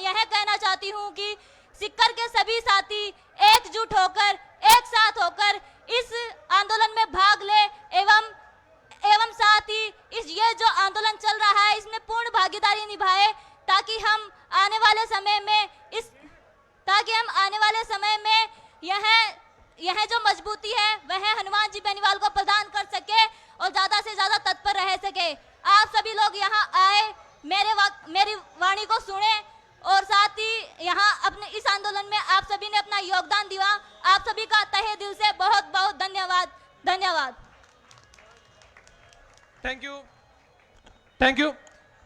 यह कहना चाहती हूँ कि सिक्कर के सभी साथी एकजुट होकर, एक साथ होकर इस आंदोलन में भाग ले एवं साथ ही ये जो आंदोलन चल रहा है इसमें पूर्ण भागीदारी निभाए, ताकि हम आने वाले समय में यह जो मजबूती है वह हनुमान जी बेनीवाल को प्रदान कर सके और ज्यादा से ज्यादा तत्पर रह सके। आप सभी लोग यहाँ आए, मेरी वाणी को सुने और साथ ही यहाँ अपने इस आंदोलन में आप सभी ने अपना योगदान दिया। आप सभी का तहे दिल से बहुत बहुत धन्यवाद। Thank you.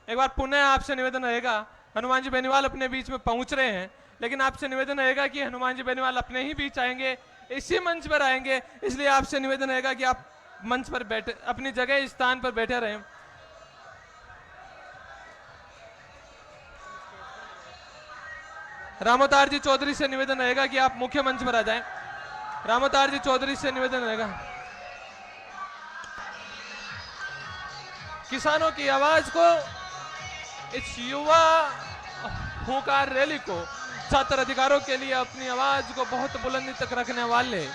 एक बार पुनः आपसे निवेदन रहेगा, हनुमान जी बेनीवाल अपने बीच में पहुंच रहे हैं, लेकिन आपसे निवेदन रहेगा कि हनुमान जी बेनीवाल अपने ही बीच आएंगे, इसी मंच पर आएंगे, इसलिए आपसे निवेदन रहेगा कि आप मंच पर बैठे, अपनी जगह स्थान पर बैठे रहें। रामोतार जी चौधरी से निवेदन रहेगा कि आप मुख्य मंच पर आ जाएं। रामोतार जी चौधरी से निवेदन रहेगा। किसानों की आवाज को, इस युवा हुंकार रैली को, छात्र अधिकारों के लिए अपनी आवाज को बहुत बुलंदी तक रखने वाले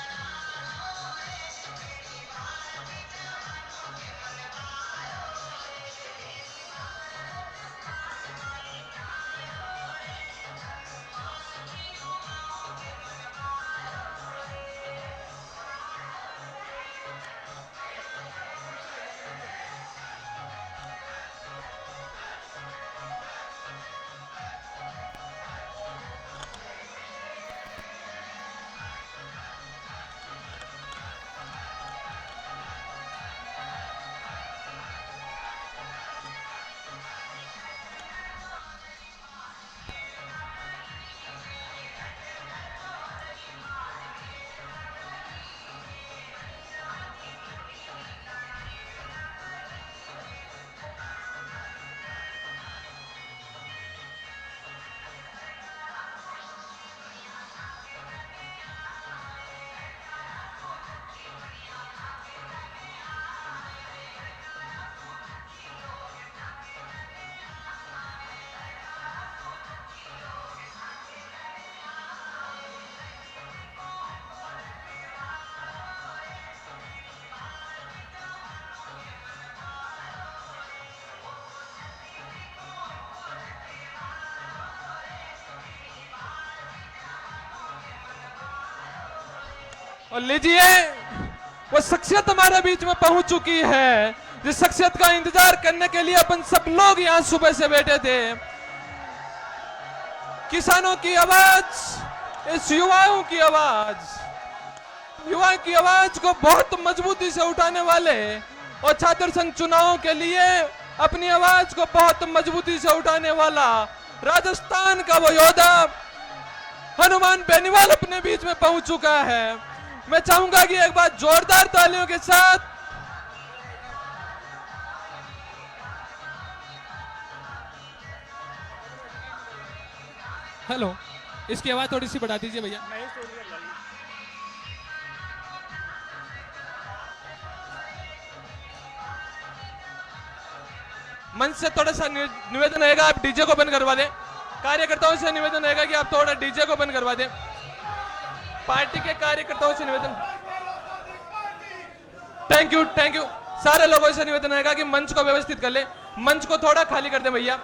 और लीजिए वो शख्सियत हमारे बीच में पहुंच चुकी है, जिस शख्सियत का इंतजार करने के लिए अपन सब लोग यहां सुबह से बैठे थे। किसानों की आवाज, इस युवाओं की आवाज को बहुत मजबूती से उठाने वाले और छात्र संघ चुनावों के लिए अपनी आवाज को बहुत मजबूती से उठाने वाला राजस्थान का वो योद्धा हनुमान बेनीवाल अपने बीच में पहुंच चुका है। मैं चाहूंगा कि एक बार जोरदार तालियों के साथ हेलो, इसकी आवाज थोड़ी सी बढ़ा दीजिए भैया। मंच से थोड़ा सा निवेदन रहेगा, आप डीजे को बंद करवा दें। कार्यकर्ताओं से निवेदन रहेगा कि आप थोड़ा डीजे को बंद करवा दें। पार्टी के कार्यकर्ताओं से निवेदन। Thank you. सारे लोगों से निवेदन रहेगा कि मंच को व्यवस्थित कर ले, मंच को थोड़ा खाली कर दे भैया,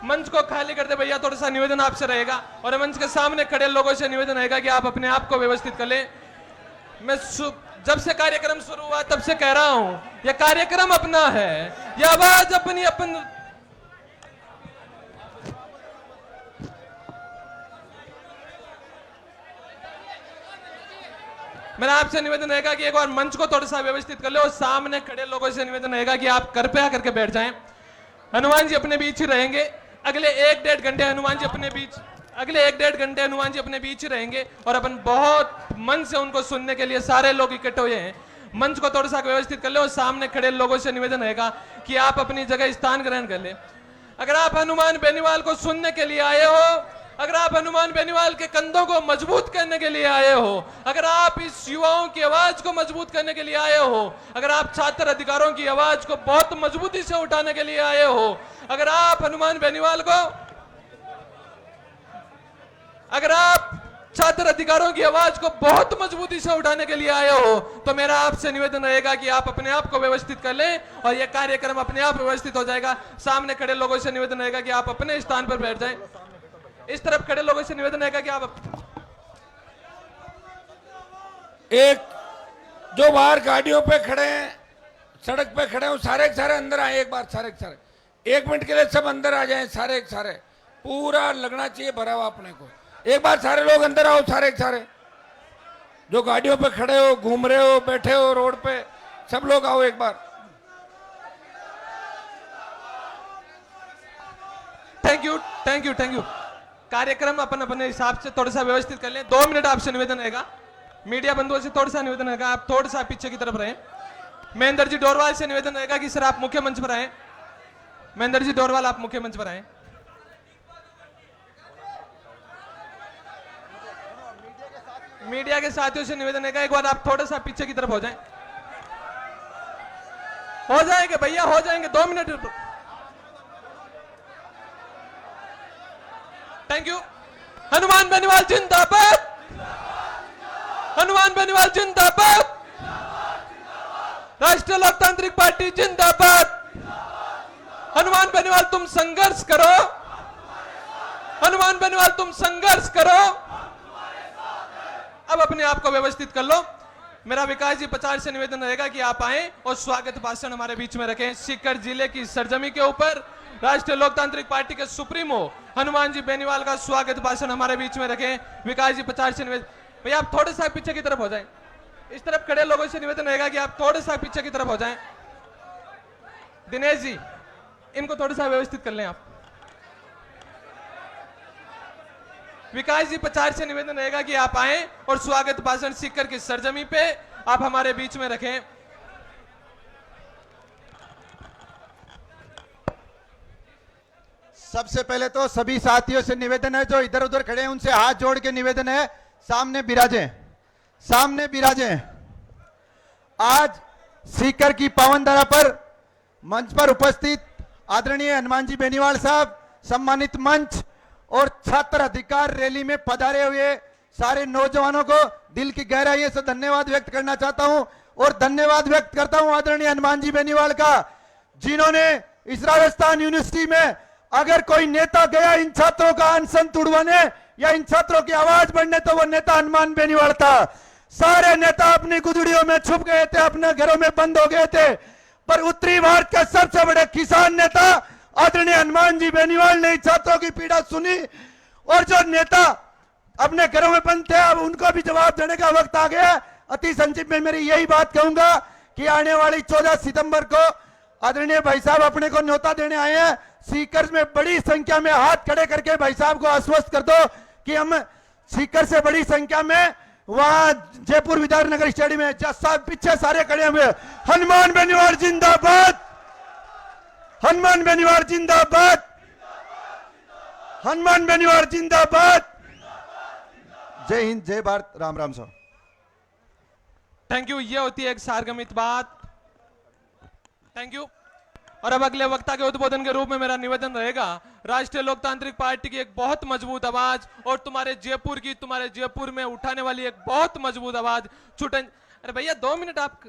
मंच को खाली कर दे भैया, थोड़ा सा निवेदन आपसे रहेगा। और मंच के सामने खड़े लोगों से निवेदन रहेगा कि आप अपने आप को व्यवस्थित कर ले। मैं जब से कार्यक्रम शुरू हुआ तब से कह रहा हूं, यह कार्यक्रम अपना है, यह आवाज अपन मेरा आपसे निवेदन रहेगा कि एक बार मंच को थोड़ा सा व्यवस्थित कर ले और सामने खड़े लोगों से निवेदन रहेगा कि आप कृपया करके बैठ जाएं। हनुमान जी अपने बीच ही रहेंगे अगले 1-1.5 घंटे हनुमान जी अपने बीच ही रहेंगे और अपन बहुत मन से उनको सुनने के लिए सारे लोग इकट्ठे हुए हैं। मंच को थोड़ा सा व्यवस्थित कर ले और सामने खड़े लोगों से निवेदन रहेगा कि आप अपनी जगह स्थान ग्रहण कर ले। अगर आप हनुमान बेनीवाल को सुनने के लिए आए हो, अगर आप हनुमान बेनीवाल के कंधों को मजबूत करने के लिए आए हो, अगर आप इस युवाओं की आवाज को मजबूत करने के लिए आए हो, अगर आप छात्र अधिकारों की आवाज को बहुत मजबूती से उठाने के लिए आए हो, अगर आप हनुमान बेनीवाल को अगर आप छात्र अधिकारों की आवाज को बहुत मजबूती से उठाने के लिए आए हो तो मेरा आपसे निवेदन रहेगा कि आप अपने आप को व्यवस्थित कर लें और यह कार्यक्रम अपने आप व्यवस्थित हो जाएगा। सामने खड़े लोगों से निवेदन रहेगा कि आप अपने स्थान पर बैठ जाएं। इस तरफ खड़े लोगों से निवेदन रहेगा कि आप एक जो बाहर गाड़ियों पे खड़े हैं, सड़क पे खड़े हैं, सारे के सारे अंदर आए। एक बार सारे के सारे 1 मिनट के लिए सब अंदर आ जाएं। सारे के सारे पूरा लगना चाहिए भरा हुआ अपने को। एक बार सारे लोग अंदर आओ, सारे के सारे जो गाड़ियों पे खड़े हो, घूम रहे हो, बैठे हो रोड पे, सब लोग आओ एक बार। Thank you thank you thank you. कार्यक्रम अपन अपने हिसाब से थोड़ा सा व्यवस्थित कर लें। 2 मिनट आपसे निवेदन रहेगा। मीडिया बंधुओं से थोड़ा सा निवेदन रहेगा, आप थोड़ा सा पीछे की तरफ रहें। महेंद्र जी डोरवाल से निवेदन रहेगा कि सर आप मुख्य मंच पर आए। महेंद्र जी डोरवाल आप मुख्य मंच पर आए। मीडिया के साथियों से निवेदन रहेगा एक बार आप थोड़ा सा पीछे की तरफ हो जाएं। हो जाएंगे भैया, हो जाएंगे, 2 minute. Thank you. Hanuman Beniwal जिंदाबाद, हनुमान बेनीवाल जिंदाबाद, राष्ट्रीय लोकतांत्रिक पार्टी जिंदाबाद। हनुमान बेनीवाल तुम संघर्ष करो, हनुमान बेनीवाल तुम संघर्ष करो। अब अपने आप को व्यवस्थित कर लो। मेरा विकास जी पचार से निवेदन रहेगा कि आप आए और स्वागत भाषण हमारे बीच में रखें। सीकर जिले की सरजमी के ऊपर राष्ट्रीय लोकतांत्रिक पार्टी के सुप्रीमो हनुमान जी बेनीवाल का स्वागत भाषण हमारे बीच में रखें। विकास जी पचार से निवेदन, भैया आप थोड़े सा पीछे की तरफ हो जाएं। इस तरफ खड़े लोगों से निवेदन रहेगा कि आप थोड़े सा पीछे की तरफ हो जाएं। दिनेश जी इनको थोड़ा सा व्यवस्थित कर लें आप। विकास जी पचार से निवेदन रहेगा कि आप आए और स्वागत भाषण सीकर की सरजमी पे आप हमारे बीच में रखें। सबसे पहले तो सभी साथियों से निवेदन है जो इधर उधर खड़े हैं उनसे हाथ जोड़ के निवेदन है सामने विराजें, सामने विराजें। आज सीकर की पावन धरा पर मंच पर उपस्थित आदरणीय हनुमान जी बेनीवाल साहब, सम्मानित मंच और छात्र अधिकार रैली में पधारे हुए सारे नौजवानों को दिल की गहराइयों से धन्यवाद व्यक्त करना चाहता हूं और धन्यवाद व्यक्त करता हूं आदरणीय हनुमान जी बेनीवाल का, जिन्होंने इस राजस्थान यूनिवर्सिटी में अगर कोई नेता गया इन छात्रों का अनशन तुड़वाने या इन छात्रों की आवाज बढ़ने तो वो नेता हनुमान बेनीवाल था। सारे नेता अपनी गुदड़ियों में छुप गए थे, अपने घरों में बंद हो गए थे, पर उत्तरी भारत के सबसे बड़े किसान नेता आदरणीय हनुमान जी बेनीवाल ने छात्रों की पीड़ा सुनी और जो नेता अपने घरों में बंद थे अब उनको भी जवाब देने का वक्त आ गया। अति संक्षिप्त में मेरी यही बात कहूंगा कि आने वाली 14 सितंबर को आदरणीय भाई साहब अपने को न्योता देने आए हैं। सीकर में बड़ी संख्या में हाथ खड़े करके भाई साहब को आश्वस्त कर दो कि हम सीकर से बड़ी संख्या में वहां जयपुर विधाननगर स्टेडियम में पीछे सारे खड़े हुए। हनुमान बेनीवाल जिंदाबाद, हनुमान बेनीवाल जिंदाबाद, हनुमान बेनीवाल जिंदाबाद। जय हिंद, जय भारत, राम राम साहब। Thank you. ये होती है एक सारगमित बात। Thank you. और अब अगले वक्ता के उद्बोधन के रूप में मेरा निवेदन रहेगा, राष्ट्रीय लोकतांत्रिक पार्टी की एक बहुत मजबूत आवाज और तुम्हारे जयपुर में उठाने वाली एक बहुत मजबूत आवाज छुटन, अरे भैया 2 मिनट आप,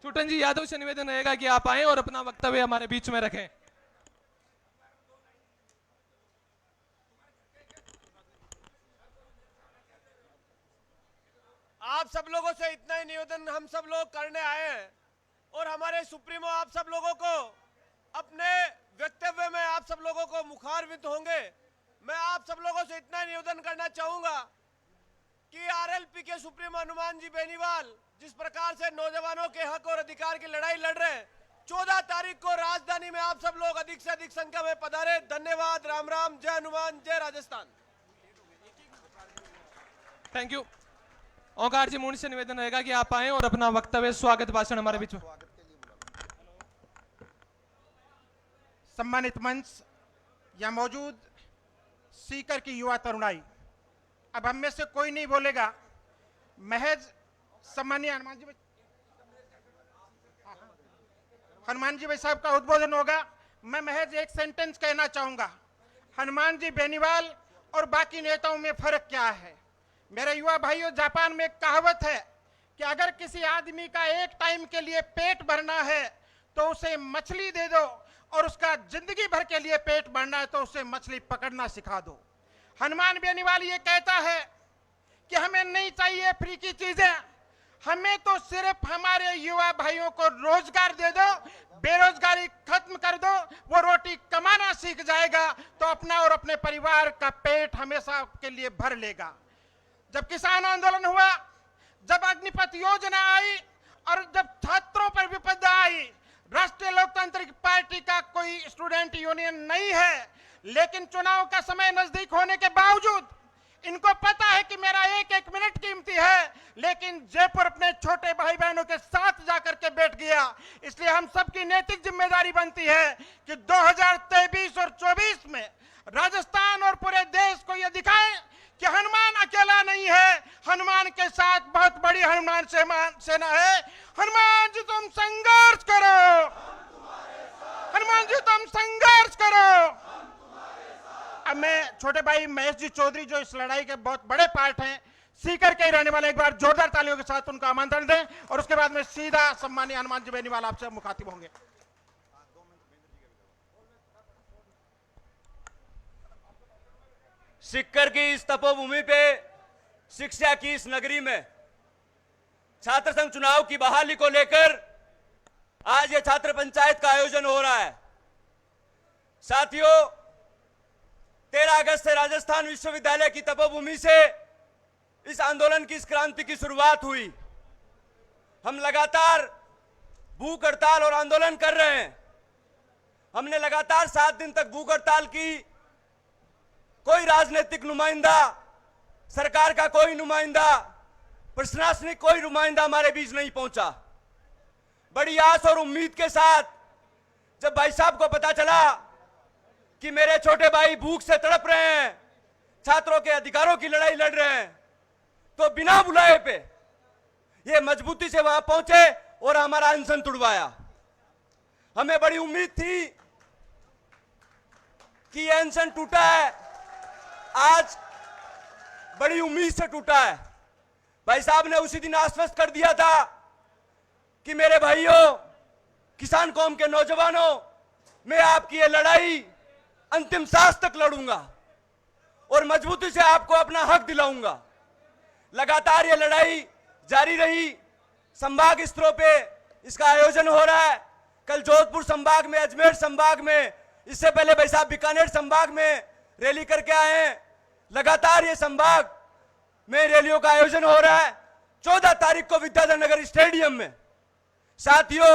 छुटन जी यादव से निवेदन रहेगा कि आप आए और अपना वक्तव्य हमारे बीच में रखें। आप सब लोगों से इतना ही निवेदन हम सब लोग करने आए हैं और हमारे सुप्रीमो आप सब लोगों को अपने वक्तव्य में आप सब लोगों को मुखारवित होंगे। मैं आप सब लोगों से इतना ही निवेदन करना चाहूंगा कि आरएलपी के सुप्रीमो हनुमान जी बेनीवाल जिस प्रकार से नौजवानों के हक और अधिकार की लड़ाई लड़ रहे हैं, 14 तारीख को राजधानी में आप सब लोग अधिक से अधिक संख्या में पधारे। धन्यवाद। राम राम। जय हनुमान, जय राजस्थान। Thank you. ओंकार जी मुंड से निवेदन रहेगा कि आप आए और अपना वक्तव्य स्वागत भाषण हमारे बीच में। सम्मानित मंच या मौजूद सीकर की युवा तरुणाई, अब हम में से कोई नहीं बोलेगा, महज सम्मानीय हनुमान जी भाई साहब का उद्बोधन होगा। मैं महज एक सेंटेंस कहना चाहूंगा, हनुमान जी बेनीवाल और बाकी नेताओं में फर्क क्या है। मेरे युवा भाइयों, जापान में एक कहावत है कि अगर किसी आदमी का एक टाइम के लिए पेट भरना है तो उसे मछली दे दो, और उसका जिंदगी भर के लिए पेट भरना है तो उसे मछली पकड़ना सिखा दो। हनुमान बेनीवाल ये कहता है कि हमें नहीं चाहिए फ्री की चीजें, हमें तो सिर्फ हमारे युवा भाइयों को रोजगार दे दो, बेरोजगारी खत्म कर दो, वो रोटी कमाना सीख जाएगा तो अपना और अपने परिवार का पेट हमेशा के लिए भर लेगा। जब किसान आंदोलन हुआ, जब अग्निपथ योजना आई और जब छात्रों पर विपदा आई, राष्ट्रीय लोकतांत्रिक पार्टी का कोई स्टूडेंट यूनियन नहीं है, लेकिन चुनाव का समय नजदीक होने के बावजूद इनको पता है कि मेरा एक एक मिनट कीमती है, लेकिन जयपुर अपने छोटे भाई बहनों के साथ जाकर के बैठ गया। इसलिए हम सबकी नैतिक जिम्मेदारी बनती है कि 2023 और 24 में राजस्थान और पूरे देश को यह दिखाएं कि हनुमान अकेला नहीं है, हनुमान के साथ बहुत बड़ी हनुमान सेना है। हनुमान जी तुम संघर्ष करो, हनुमान जी तुम संघर्ष करो। अब मैं छोटे भाई महेश जी चौधरी, जो इस लड़ाई के बहुत बड़े पार्ट हैं, सीकर के ही रहने वाले, एक बार जोरदार तालियों के साथ उनका आमंत्रण दें और उसके बाद में सीधा सम्मानीय हनुमान जी बेनीवाल आपसे मुखातिब होंगे। सीकर की इस तपोभूमि पे, शिक्षा की इस नगरी में छात्र संघ चुनाव की बहाली को लेकर आज ये छात्र पंचायत का आयोजन हो रहा है। साथियों, 13 अगस्त से राजस्थान विश्वविद्यालय की तपोभूमि से इस आंदोलन की, इस क्रांति की शुरुआत हुई। हम लगातार भूख हड़ताल और आंदोलन कर रहे हैं। हमने लगातार 7 दिन तक भूख हड़ताल की। कोई राजनीतिक नुमाइंदा, सरकार का कोई नुमाइंदा, प्रशासनिक कोई नुमाइंदा हमारे बीच नहीं पहुंचा। बड़ी आस और उम्मीद के साथ जब भाई साहब को पता चला कि मेरे छोटे भाई भूख से तड़प रहे हैं, छात्रों के अधिकारों की लड़ाई लड़ रहे हैं, तो बिना बुलाए पे ये मजबूती से वहां पहुंचे और हमारा अनशन तुड़वाया। हमें बड़ी उम्मीद थी कि ये अनशन टूटा है, आज बड़ी उम्मीद से टूटा है। भाई साहब ने उसी दिन आश्वस्त कर दिया था कि मेरे भाइयों, किसान कौम के नौजवानों, मैं आपकी ये लड़ाई अंतिम सांस तक लड़ूंगा और मजबूती से आपको अपना हक दिलाऊंगा। लगातार ये लड़ाई जारी रही। संभाग स्तरों पे इसका आयोजन हो रहा है। कल जोधपुर संभाग में, अजमेर संभाग में, इससे पहले भाई साहब बीकानेर संभाग में रैली करके आए हैं। लगातार ये संभाग में रैलियों का आयोजन हो रहा है। 14 तारीख को विद्याधर नगर स्टेडियम में। साथियों,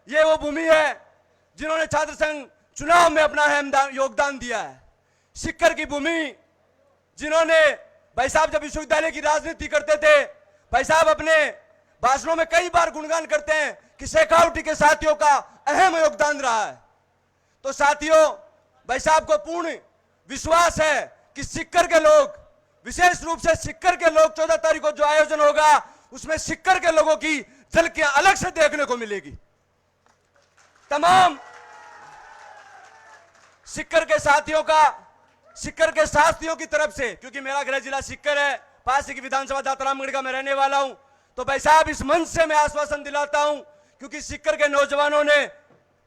ये वो भूमि है जिन्होंने छात्र संघ चुनाव में अपना अहम योगदान दिया है। सीकर की भूमि जिन्होंने, भाई साहब जब विश्वविद्यालय की राजनीति करते थे, भाई साहब अपने भाषणों में कई बार गुणगान करते हैं कि शेखावटी के साथियों का अहम योगदान रहा है। तो साथियों, भाई साहब को पूर्ण विश्वास है कि सीकर के लोग, विशेष रूप से सीकर के लोग, 14 तारीख को जो आयोजन होगा उसमें सीकर के लोगों की झलकियां अलग से देखने को मिलेगी। तमाम सीकर के साथियों का, सीकर के साथियों की तरफ से, क्योंकि मेरा गृह जिला सीकर है, पास की विधानसभा दातरामगढ़ का मैं रहने वाला हूं, तो भाई साहब इस मंच से मैं आश्वासन दिलाता हूं, क्योंकि सीकर के नौजवानों ने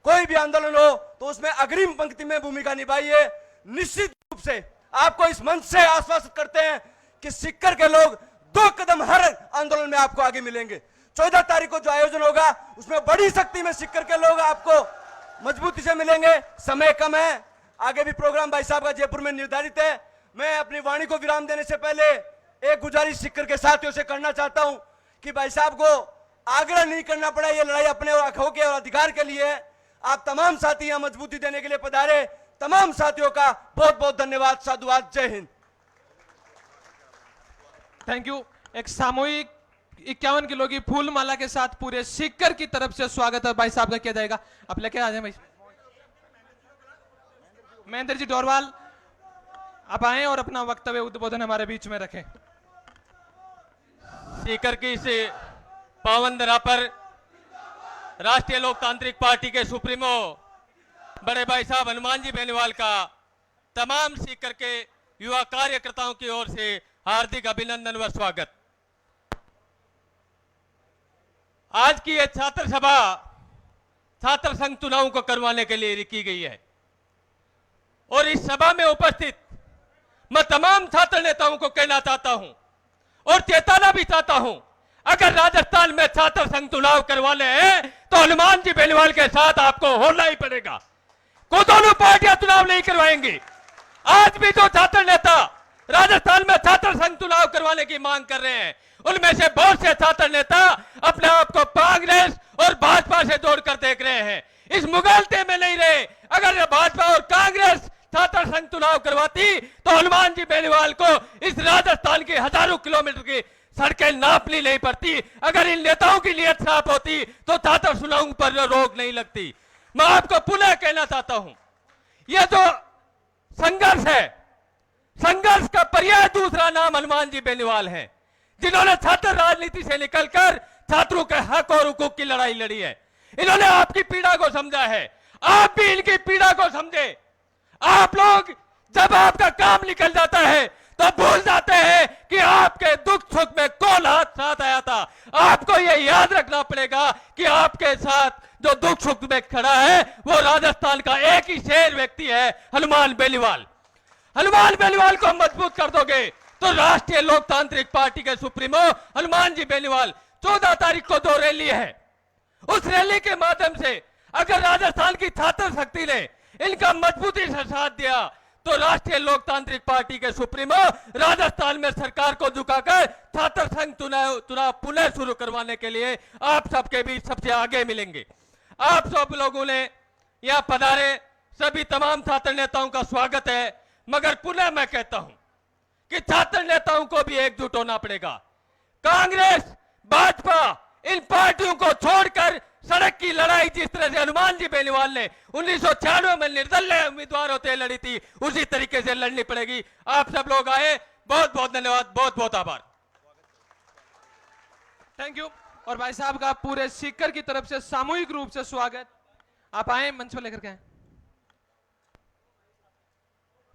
कोई भी आंदोलन हो तो उसमें अग्रिम पंक्ति में भूमिका निभाई है। निश्चित रूप से आपको इस मंच से आश्वासित करते हैं कि सीकर के लोग 2 कदम हर आंदोलन में आपको आगे मिलेंगे। 14 तारीख को जो आयोजन होगा उसमें बड़ी शक्ति में सीकर के लोग आपको मजबूती से मिलेंगे। समय कम है, आगे भी प्रोग्राम भाई साहब का जयपुर में निर्धारित है। मैं अपनी वाणी को विराम देने से पहले एक गुजारिश सीकर के साथियों से करना चाहता हूं कि भाई साहब को आग्रह नहीं करना पड़ा, ये लड़ाई अपने हकों के और अधिकार के लिए है। आप तमाम साथी यहां मजबूती देने के लिए पधारे, तमाम साथियों का बहुत बहुत धन्यवाद। साधुवाद। जय हिंद। Thank you. एक सामूहिक 51 किलो की फूल माला के साथ पूरे सीकर की तरफ से स्वागत है भाई साहब का किया जाएगा। आप लेके आ जाए भाई। महेंद्र जी डोरवाल, आप आए और अपना वक्तव्य, उद्बोधन हमारे बीच में रखें। सीकर की इस पावन धरा पर राष्ट्रीय लोकतांत्रिक पार्टी के सुप्रीमो बड़े भाई साहब हनुमान जी बेनीवाल का, तमाम सीकर के युवा कार्यकर्ताओं की ओर से हार्दिक अभिनंदन व स्वागत। आज की यह छात्र सभा छात्र संघ चुनाव को करवाने के लिए की गई है और इस सभा में उपस्थित मैं तमाम छात्र नेताओं को कहना चाहता हूं और चेताना भी चाहता हूं, अगर राजस्थान में छात्र संघ चुनाव करवाने हैं तो हनुमान जी बेनीवाल के साथ आपको होना ही पड़ेगा। को दोनों पार्टियां चुनाव नहीं करवाएंगी। आज भी जो छात्र नेता राजस्थान में छात्र संघ चुनाव करवाने की मांग कर रहे हैं, उनमें से बहुत से छात्र नेता अपने आप को कांग्रेस और भाजपा से जोड़कर देख रहे हैं। इस मुगालते में नहीं रहे। अगर भाजपा और कांग्रेस छात्र संघ चुनाव करवाती तो हनुमान जी बेनीवाल को इस राजस्थान की हजारों किलोमीटर की सड़कें नापनी नहीं पड़ती। अगर इन नेताओं की नीयत साफ होती तो छात्र चुनाव पर रोक नहीं लगती। मैं आपको पुनः कहना चाहता हूं, यह जो संघर्ष है, संघर्ष का पर्याय दूसरा नाम हनुमान जी बेनीवाल है, जिन्होंने छात्र राजनीति से निकलकर छात्रों के हक और हुकूक की लड़ाई लड़ी है। इन्होंने आपकी पीड़ा को समझा है, आप भी इनकी पीड़ा को समझे। आप लोग जब आपका काम निकल जाता है तो भूल जाते हैं कि आपके दुख सुख में कौन हाथ साथ आया था। आपको यह याद रखना पड़ेगा कि आपके साथ जो दुख सुख में खड़ा है वो राजस्थान का एक ही शेर व्यक्ति है, हनुमान बेनीवाल। हनुमान बेनीवाल को मजबूत कर दोगे तो राष्ट्रीय लोकतांत्रिक पार्टी के सुप्रीमो हनुमान जी बेनीवाल 14 तारीख को जो रैली है, उस रैली के माध्यम से अगर राजस्थान की छात्र शक्ति ने इनका मजबूती से साथ दिया तो राष्ट्रीय लोकतांत्रिक पार्टी के सुप्रीमो राजस्थान में सरकार को झुकाकर छात्र संघ चुनाव पुनः शुरू करवाने के लिए आप सबके बीच सबसे आगे मिलेंगे। आप सब लोगों ने यहां पधारे सभी तमाम छात्र नेताओं का स्वागत है, मगर पुनः मैं कहता हूं कि छात्र नेताओं को भी एकजुट होना पड़ेगा। कांग्रेस, भाजपा, इन पार्टियों को छोड़कर सड़क की लड़ाई जिस तरह से हनुमान जी बेनीवाल ने 1996 में निर्दलीय उम्मीदवार होते लड़ी थी, उसी तरीके से लड़नी पड़ेगी। आप सब लोग आए, बहुत बहुत धन्यवाद, बहुत बहुत आभार। Thank you. और भाई साहब का पूरे सीकर की तरफ से सामूहिक रूप से स्वागत। आप आए, मंच पर लेकर के आए।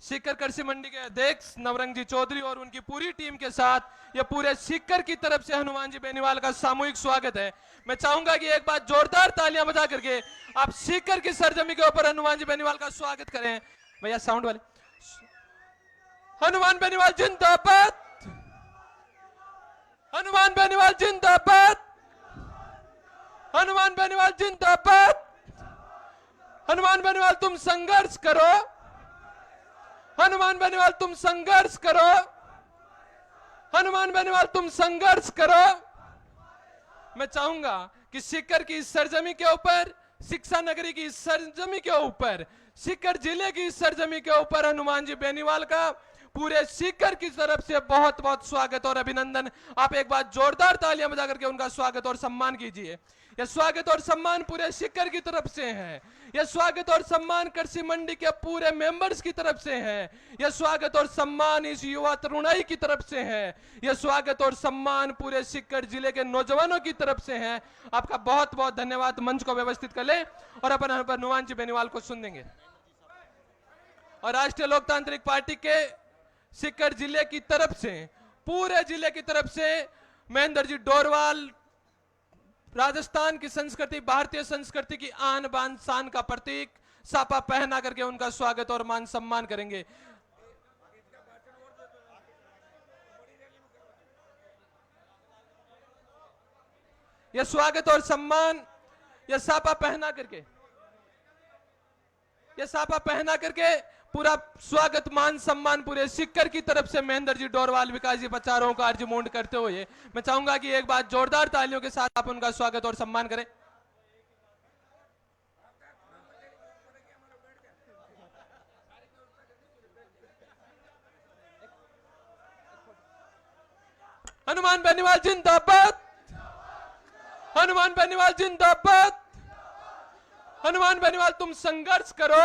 सीकर कृषि मंडी के अध्यक्ष नवरंग जी चौधरी और उनकी पूरी टीम के साथ ये पूरे सीकर की तरफ से हनुमान जी बेनीवाल का सामूहिक स्वागत है। मैं चाहूंगा कि एक बार जोरदार तालियां बजा करके आप सीकर की सरजमी के ऊपर हनुमान जी बेनीवाल का स्वागत करें। भैया साउंड वाले। हनुमान बेनीवाल जिंदाबाद, हनुमान बेनीवाल जिंदाबाद, हनुमान बेनीवाल जिंदाबाद। हनुमान बेनीवाल तुम संघर्ष करो, हनुमान बेनीवाल तुम संघर्ष करो, हनुमान बेनीवाल तुम संघर्ष करो। मैं चाहूंगा कि सीकर की सरजमी के ऊपर, शिक्षा नगरी की सरजमी के ऊपर, सीकर जिले की सरजमी के ऊपर हनुमान जी बेनीवाल का पूरे सीकर की तरफ से बहुत बहुत स्वागत और अभिनंदन। आप एक बार जोरदार तालियां बजा करके उनका स्वागत और सम्मान कीजिए। यह स्वागत और सम्मान पूरे सीकर की तरफ से है। यह स्वागत और सम्मान कृषि मंडी के पूरे मेंबर्स की तरफ से है। यह स्वागत और सम्मान इस युवा तरुणाई की तरफ से है। यह स्वागत और सम्मान पूरे सीकर जिले के नौजवानों की तरफ से है। आपका बहुत बहुत धन्यवाद। मंच को व्यवस्थित कर ले और अपन हनुमान जी बेनीवाल को सुन देंगे। और राष्ट्रीय लोकतांत्रिक पार्टी के सीकर जिले की तरफ से, पूरे जिले की तरफ से महेंद्र जी डोरवाल, राजस्थान की संस्कृति, भारतीय संस्कृति की आन बान शान का प्रतीक, सापा पहना करके उनका स्वागत और मान सम्मान करेंगे। यह स्वागत और सम्मान, यह सापा पहना करके, यह सापा पहना करके पूरा स्वागत मान सम्मान पूरे सीकर की तरफ से महेंद्र जी डोरवाल, विकास जी बचारों का आर्जमुंड करते हुए मैं चाहूंगा कि एक बार जोरदार तालियों के साथ आप उनका स्वागत और सम्मान करें। हनुमान बेनीवाल जिंदाबाद, हनुमान बेनीवाल जिंदाबाद। हनुमान बेनीवाल तुम संघर्ष करो,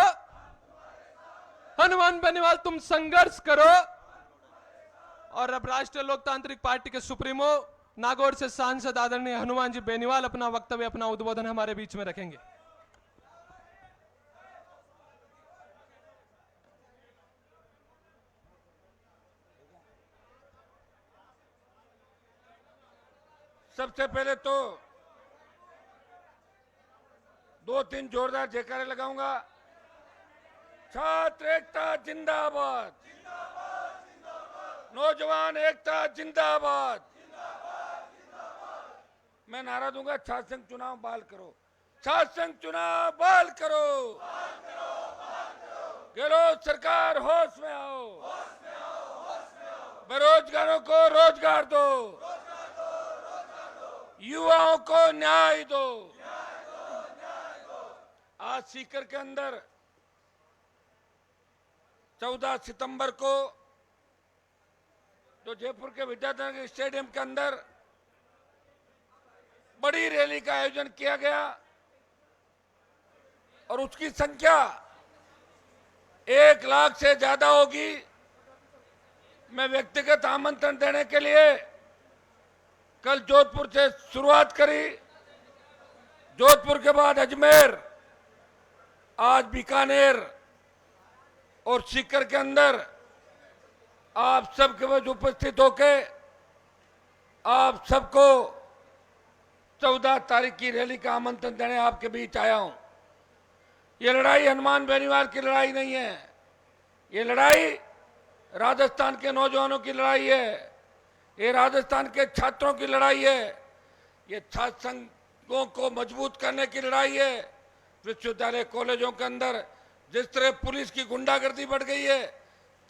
हनुमान बेनीवाल तुम संघर्ष करो। और अब राष्ट्रीय लोकतांत्रिक पार्टी के सुप्रीमो नागौर से सांसद आदरणीय हनुमान जी बेनीवाल अपना वक्तव्य, अपना उद्बोधन हमारे बीच में रखेंगे। सबसे पहले तो 2-3 जोरदार जयकारे लगाऊंगा। छात्र एकता जिंदाबाद, नौजवान एकता जिंदाबाद। मैं नारा दूंगा, छात्र संघ चुनाव बहाल करो, छात्र संघ चुनाव बहाल करो। गहलोत सरकार होश में आओ, बेरोजगारों को रोजगार दो, युवाओं को न्याय दो। आज सीकर के अंदर 14 सितंबर को जो जयपुर के विद्यानगर स्टेडियम के अंदर बड़ी रैली का आयोजन किया गया और उसकी संख्या 1 लाख से ज्यादा होगी। मैं व्यक्तिगत आमंत्रण देने के लिए कल जोधपुर से शुरुआत करी, जोधपुर के बाद अजमेर, आज बीकानेर और सीकर के अंदर आप सबके बीच उपस्थित होके आप सबको 14 तारीख की रैली का आमंत्रण देने आपके बीच आया हूं। ये लड़ाई हनुमान बेनीवाल की लड़ाई नहीं है, ये लड़ाई राजस्थान के नौजवानों की लड़ाई है, ये राजस्थान के छात्रों की लड़ाई है, ये छात्र संघों को मजबूत करने की लड़ाई है। विश्वविद्यालय कॉलेजों के अंदर जिस तरह पुलिस की गुंडागर्दी बढ़ गई है,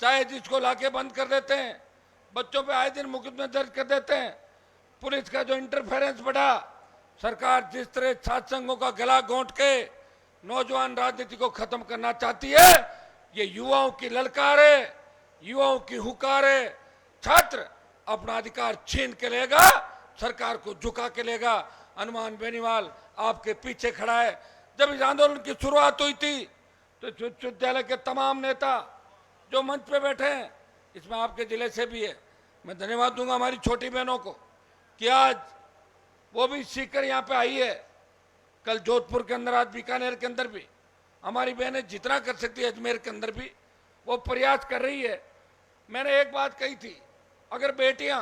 चाहे जिसको लाके बंद कर देते हैं, बच्चों पे आए दिन मुकदमे दर्ज कर देते हैं, पुलिस का जो इंटरफेरेंस बढ़ा, सरकार जिस तरह छात्र संघों का गला घोंट के नौजवान राजनीति को खत्म करना चाहती है, ये युवाओं की ललकार है, युवाओं की हुकार है। छात्र अपना अधिकार छीन के लेगा, सरकार को झुका के लेगा। हनुमान बेनीवाल आपके पीछे खड़ा है। जब इस आंदोलन की शुरुआत हुई थी तो विश्वविद्यालय के तमाम नेता जो मंच पे बैठे हैं, इसमें आपके जिले से भी है, मैं धन्यवाद दूंगा हमारी छोटी बहनों को कि आज वो भी सीकर यहाँ पे आई है। कल जोधपुर के अंदर, आज बीकानेर के अंदर भी हमारी बहनें जितना कर सकती है, अजमेर के अंदर भी वो प्रयास कर रही है। मैंने एक बात कही थी, अगर बेटियां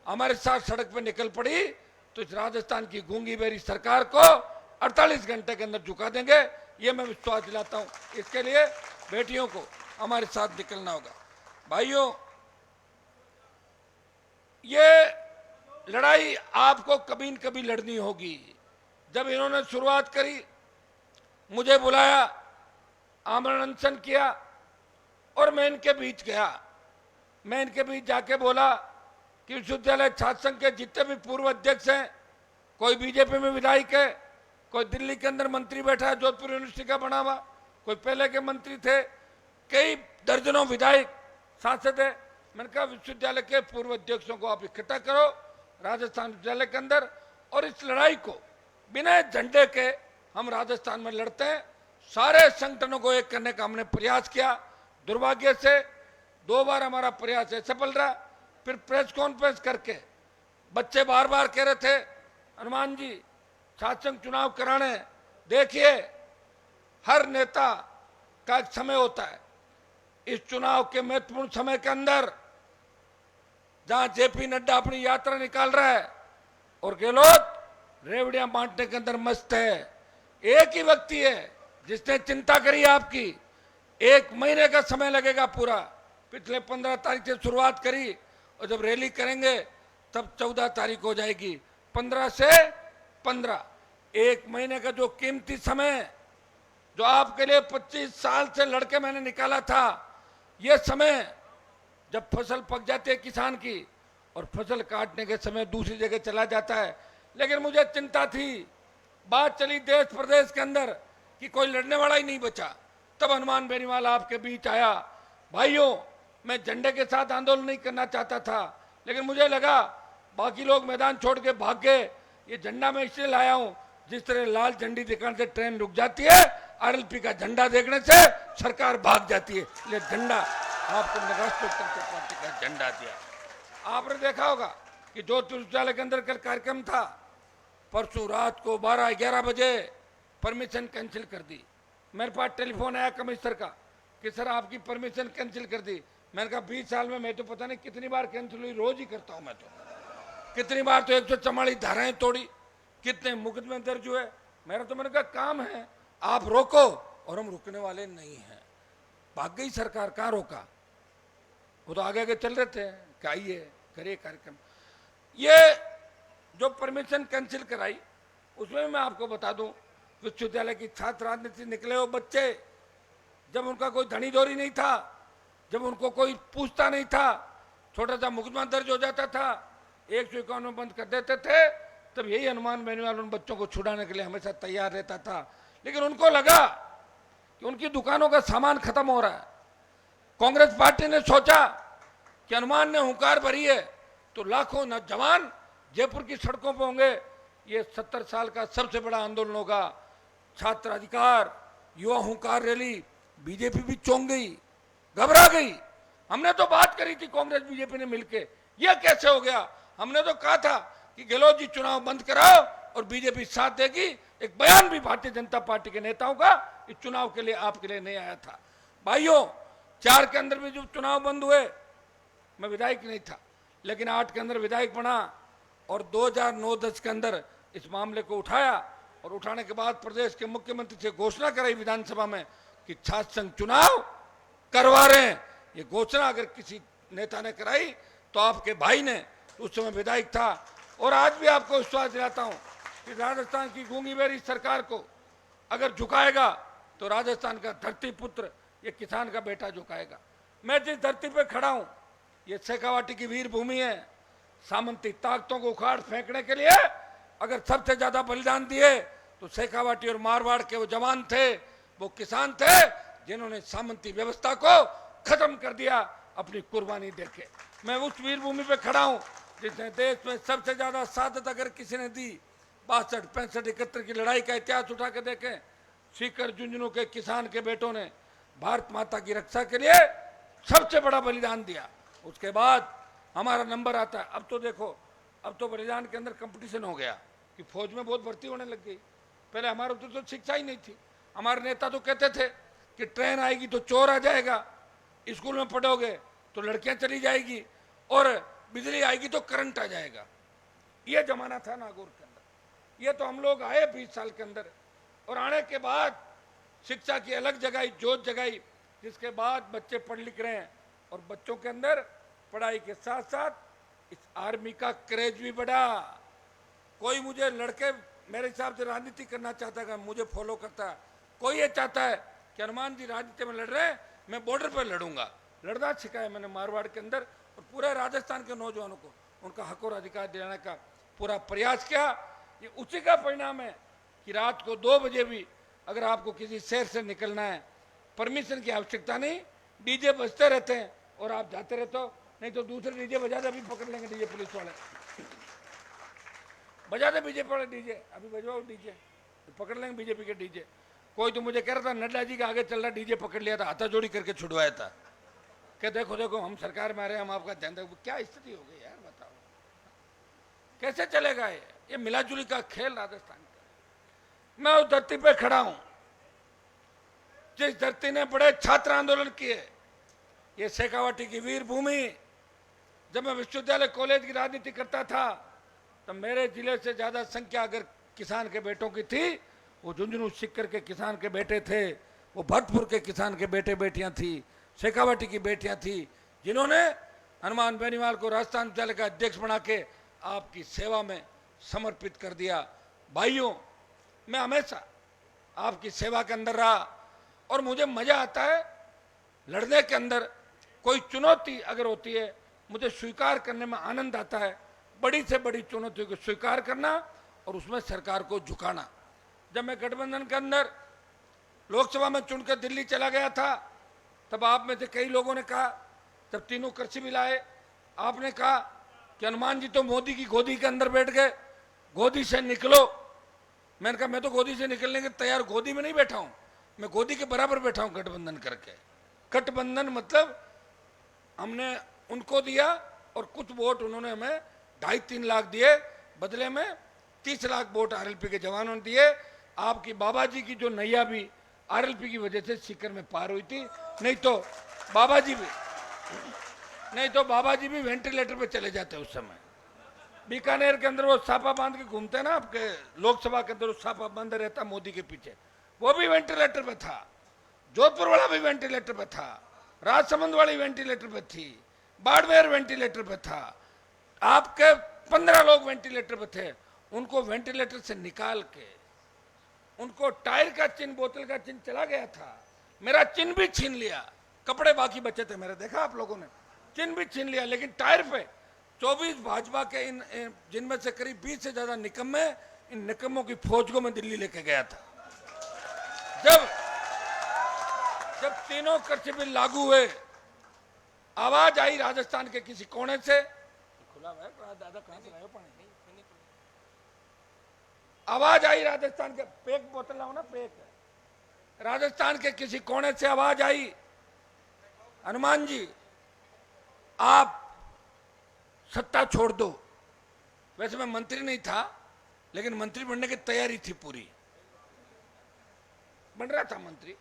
हमारे साथ सड़क पे निकल पड़ी तो इस राजस्थान की गूंगी बेरी सरकार को 48 घंटे के अंदर झुका देंगे, ये मैं विश्वास दिलाता हूं। इसके लिए बेटियों को हमारे साथ निकलना होगा। भाइयों, ये लड़ाई आपको कभी न कभी लड़नी होगी। जब इन्होंने शुरुआत करी, मुझे बुलाया, आमरण अनशन किया और मैं इनके बीच गया। मैं इनके बीच जाके बोला कि विश्वविद्यालय छात्र संघ के जितने भी पूर्व अध्यक्ष हैं, कोई बीजेपी में विधायक है, कोई दिल्ली के अंदर मंत्री बैठा है, जोधपुर यूनिवर्सिटी का बना हुआ, कोई पहले के मंत्री थे, कई दर्जनों विधायक सांसद है। मैंने कहा विश्वविद्यालय के पूर्व अध्यक्षों को आप इकट्ठा करो राजस्थान विश्वविद्यालय के अंदर, और इस लड़ाई को बिना झंडे के हम राजस्थान में लड़ते हैं। सारे संगठनों को एक करने का हमने प्रयास किया। दुर्भाग्य से 2 बार हमारा प्रयास सफल रहा। फिर प्रेस कॉन्फ्रेंस करके बच्चे बार बार कह रहे थे, हनुमान जी छात्र संघ चुनाव कराने। देखिए, हर नेता का एक समय होता है। इस चुनाव के महत्वपूर्ण समय के अंदर जहां जेपी नड्डा अपनी यात्रा निकाल रहा है और गहलोत रेवड़ियां बांटने के अंदर मस्त है, एक ही व्यक्ति है जिसने चिंता करी आपकी। 1 महीने का समय लगेगा पूरा। पिछले 15 तारीख से शुरुआत करी और जब रैली करेंगे तब 14 तारीख हो जाएगी। 15 से 15, 1 महीने का जो कीमती समय जो आपके लिए 25 साल से लड़के मैंने निकाला था, ये समय जब फसल पक जाती है किसान की और फसल काटने के समय दूसरी जगह चला जाता है। लेकिन मुझे चिंता थी, बात चली देश प्रदेश के अंदर कि कोई लड़ने वाला ही नहीं बचा, तब हनुमान बेनीवाल आपके बीच आया। भाइयों, मैं झंडे के साथ आंदोलन नहीं करना चाहता था, लेकिन मुझे लगा बाकी लोग मैदान छोड़ के भाग गए, ये झंडा मैं इसलिए लाया हूं, जिस तरह लाल झंडी दिखाने से ट्रेन रुक जाती है, आरएलपी का झंडा देखने से सरकार भाग जाती है। ये झंडा आपको राष्ट्रीय लोकतांत्रिक पार्टी का झंडा दिया। आपने देखा होगा कि जोधपुर विश्वविद्यालय के अंदर कल कार्यक्रम था, परसों रात को 12-11 बजे परमिशन कैंसिल कर दी। मेरे पास टेलीफोन आया कमिश्नर का कि सर आपकी परमिशन कैंसिल कर दी। मैंने कहा 20 साल में मैं तो पता नहीं कितनी बार कैंसिल हुई, रोज ही करता हूं मैं तो। कितनी बार तो 144 धाराएं तोड़ी, कितने मुकदमे दर्ज हुए। मेरा तो मैंने कहा काम है, आप रोको, और हम रुकने वाले नहीं हैं। भाग गई सरकार, कहाँ रोका, वो तो आगे आगे चल रहे थे कि आइए करिए कार्यक्रम। ये जो परमिशन कैंसिल कराई, उसमें मैं आपको बता दूं, विश्वविद्यालय की छात्र राजनीति निकले हो बच्चे, जब उनका कोई धनी दौरी नहीं था, जब उनको कोई पूछता नहीं था, छोटा सा मुकदमा दर्ज हो जाता था, 151 में बंद कर देते थे, तब यही हनुमान बेनीवाल उन बच्चों को छुड़ाने के लिए हमेशा तैयार रहता था। लेकिन उनको लगा कि उनकी दुकानों का सामान खत्म हो रहा है। कांग्रेस पार्टी ने सोचा कि हनुमान ने हुंकार भरी है तो लाखों नौजवान जयपुर की सड़कों पर होंगे, ये 70 साल का सबसे बड़ा आंदोलन होगा। छात्र अधिकार, युवा हुंकार रैली, बीजेपी भी चौंक गई, घबरा गई। हमने तो बात करी थी कांग्रेस बीजेपी ने मिलके, यह कैसे हो गया। हमने तो कहा था कि गहलोत जी चुनाव बंद कराओ और बीजेपी साथ देगी। एक बयान भी भारतीय जनता पार्टी के नेताओं का इस चुनाव के लिए आपके लिए नहीं आया था। भाइयों, 4 के अंदर भी जो चुनाव बंद हुए, मैं विधायक नहीं था, लेकिन 8 के अंदर विधायक बना और 2009-10 के अंदर इस मामले को उठाया, और उठाने के बाद प्रदेश के मुख्यमंत्री से घोषणा कराई विधानसभा में कि छात्र संघ चुनाव करवा रहे हैं। ये घोषणा अगर किसी नेता ने कराई तो आपके भाई ने, उस समय विधायक था। और आज भी आपको विश्वास दिलाता हूं कि राजस्थान की गूंगी बेरी सरकार को अगर झुकाएगा तो राजस्थान का धरती पुत्र, ये किसान का बेटा झुकाएगा। मैं जिस धरती पे खड़ा हूं, ये शेखावाटी की वीर भूमि है। सामंती ताकतों को उखाड़ फेंकने के लिए अगर सबसे ज्यादा बलिदान दिए तो शेखावाटी और मारवाड़ के वो जवान थे, वो किसान थे, जिन्होंने सामंती व्यवस्था को खत्म कर दिया अपनी कुर्बानी देके। मैं उस वीर भूमि पे खड़ा हूं जिसने देश में सबसे ज्यादा शहादत अगर किसी ने दी, 62, 65, 71 की लड़ाई का इतिहास उठा के देखें, सीकर झुंझुनू के किसान के बेटों ने भारत माता की रक्षा के लिए सबसे बड़ा बलिदान दिया। उसके बाद हमारा नंबर आता है। अब तो देखो, अब तो बलिदान के अंदर कंपटीशन हो गया कि फौज में बहुत भर्ती होने लग गई। पहले हमारे तो शिक्षा ही नहीं थी। हमारे नेता तो कहते थे कि ट्रेन आएगी तो चोर आ जाएगा, स्कूल में पढ़ोगे तो लड़कियां चली जाएगी, और बिजली आएगी तो करंट आ जाएगा। ये जमाना था नागौर के अंदर। ये तो हम लोग आए 20 साल के अंदर, और आने के बाद शिक्षा की अलग जगाई, जोत जगाई, जिसके बाद बच्चे पढ़ लिख रहे हैं, और बच्चों के अंदर पढ़ाई के साथ साथ इस आर्मी का क्रेज भी बढ़ा। कोई मुझे लड़के मेरे हिसाब से राजनीति करना चाहता है, मुझे फॉलो करता है। कोई ये चाहता है कि हनुमान जी राजनीति में लड़ रहे हैं, मैं बॉर्डर पर लड़ूंगा। लड़ना सिखाया मैंने मारवाड़ के अंदर, और पूरे राजस्थान के नौजवानों को उनका हक और अधिकार दिलाने का पूरा प्रयास किया। ये उसी का परिणाम है कि रात को 2 बजे भी अगर आपको किसी शहर से निकलना है, परमिशन की आवश्यकता नहीं, डीजे बजते रहते हैं और आप जाते रहते हो। नहीं तो दूसरे डीजे बजा दे, अभी पकड़ लेंगे डीजे पुलिस वाले, बजा दे बीजेपी वाले डीजे, अभी बजवाओ डीजे, तो पकड़ लेंगे बीजेपी के डीजे। कोई तो मुझे कह रहा था नड्डा जी का आगे चल रहा डीजे पकड़ लिया था, हाथाजोड़ी करके छुड़वाया था, कि देखो देखो हम सरकार में आ रहे हैं, हम आपका ध्यान रखें। क्या स्थिति हो गई यार, बताओ कैसे चलेगा ये मिलाजुली का खेल राजस्थान का। मैं उस धरती पे खड़ा हूं जिस धरती ने बड़े छात्र आंदोलन किए। ये शेखावाटी की वीर भूमि। जब मैं विश्वविद्यालय कॉलेज की राजनीति करता था तब मेरे जिले से ज्यादा संख्या अगर किसान के बेटों की थी, वो झुंझुनू सीकर के किसान के बेटे थे, वो भरतपुर के किसान के बेटे बेटियां थी, शेखावाटी की बेटियां थी, जिन्होंने हनुमान बेनीवाल को राजस्थान विश्वविद्यालय का अध्यक्ष बना के आपकी सेवा में समर्पित कर दिया। भाइयों, मैं हमेशा आपकी सेवा के अंदर रहा, और मुझे मजा आता है लड़ने के अंदर। कोई चुनौती अगर होती है, मुझे स्वीकार करने में आनंद आता है। बड़ी से बड़ी चुनौतियों को स्वीकार करना और उसमें सरकार को झुकाना। जब मैं गठबंधन के अंदर लोकसभा में चुनकर दिल्ली चला गया था, तब आप में से कई लोगों ने कहा, जब तीनों कृषि बिल आए, आपने कहा कि हनुमान जी तो मोदी की गोदी के अंदर बैठ गए, गोदी से निकलो। मैंने कहा मैं तो गोदी से निकलने के तैयार, गोदी में नहीं बैठा हूं, मैं गोदी के बराबर बैठा हूं गठबंधन करके। गठबंधन मतलब हमने उनको दिया और कुछ वोट उन्होंने हमें 2.5-3 लाख दिए, बदले में 30 लाख वोट आरएलपी के जवानों ने दिए। आपकी बाबा जी की जो नैया भी आरएलपी की वजह से सीकर में पार हुई थी, नहीं तो बाबा जी भी वेंटिलेटर पे चले जाते उस समय। बीकानेर के अंदर वो सापा बांध के घूमते हैं ना, आपके लोकसभा के अंदर वो सापा बंद रहता मोदी के पीछे, वो भी वेंटिलेटर पे था। जोधपुर वाला भी वेंटिलेटर पे था, राजसमंद वाली वेंटिलेटर पे थी, बाड़मेर वेंटिलेटर पे था, आपके 15 लोग वेंटिलेटर पे थे। उनको वेंटिलेटर से निकाल के उनको टायर का चिन्ह, बोतल का चिन्ह चला गया था, मेरा चिन्ह भी छीन लिया, कपड़े बाकी बचे थे मेरे, देखा आप लोगों ने, चिन्ह भी छीन लिया। लेकिन टायर पे 24 भाजपा के इन जिनमें से करीब 20 से ज्यादा निकम्मे, इन निकम्मों की फौज को मैं दिल्ली लेके गया था। जब तीनों कृषि बिल लागू हुए, आवाज आई राजस्थान के किसी कोने से, खुला है दादा, कहां से लाए हो पानी? आवाज आई राजस्थान के, पेक बोतल लाओ ना, पेक। राजस्थान के किसी कोने से आवाज आई, हनुमान जी आप सत्ता छोड़ दो। वैसे मैं मंत्री नहीं था, लेकिन मंत्री बनने की तैयारी थी पूरी, बन रहा था मंत्री।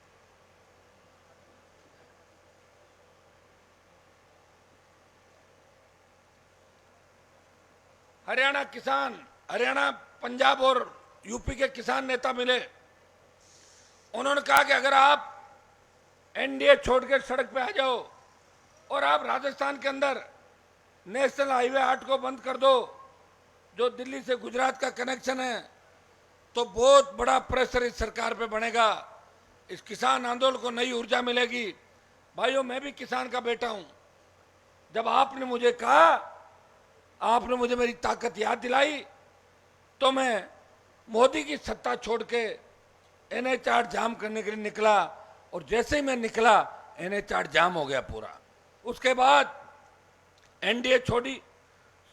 हरियाणा किसान, हरियाणा, पंजाब और यूपी के किसान नेता मिले, उन्होंने कहा कि अगर आप एनडीए छोड़ के सड़क पे आ जाओ और आप राजस्थान के अंदर नेशनल हाईवे 8 को बंद कर दो, जो दिल्ली से गुजरात का कनेक्शन है, तो बहुत बड़ा प्रेशर इस सरकार पे बनेगा, इस किसान आंदोलन को नई ऊर्जा मिलेगी। भाइयों, मैं भी किसान का बेटा हूं। जब आपने मुझे कहा, आपने मुझे मेरी ताकत याद दिलाई, तो मैं मोदी की सत्ता छोड़ के NH-8 जाम करने के लिए निकला, और जैसे ही मैं निकला NH-8 जाम हो गया पूरा। उसके बाद एनडीए छोड़ी।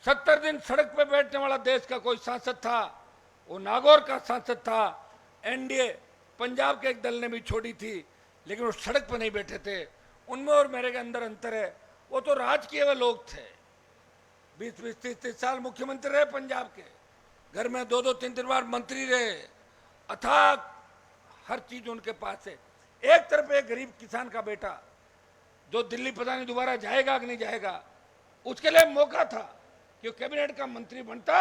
70 दिन सड़क पे बैठने वाला देश का कोई सांसद था, वो नागौर का सांसद था। एनडीए पंजाब के एक दल ने भी छोड़ी थी, लेकिन वो सड़क पे नहीं बैठे थे। उनमें और मेरे के अंदर अंतर है, वो तो राज किए हुए लोग थे, 20-20, 30-30 साल मुख्यमंत्री रहे पंजाब के, घर में 2-2, 3-3 बार मंत्री रहे, अथाक हर चीज उनके पास है। एक तरफ एक गरीब किसान का बेटा जो दिल्ली पता नहीं दोबारा जाएगा कि नहीं जाएगा, उसके लिए मौका था कि कैबिनेट का मंत्री बनता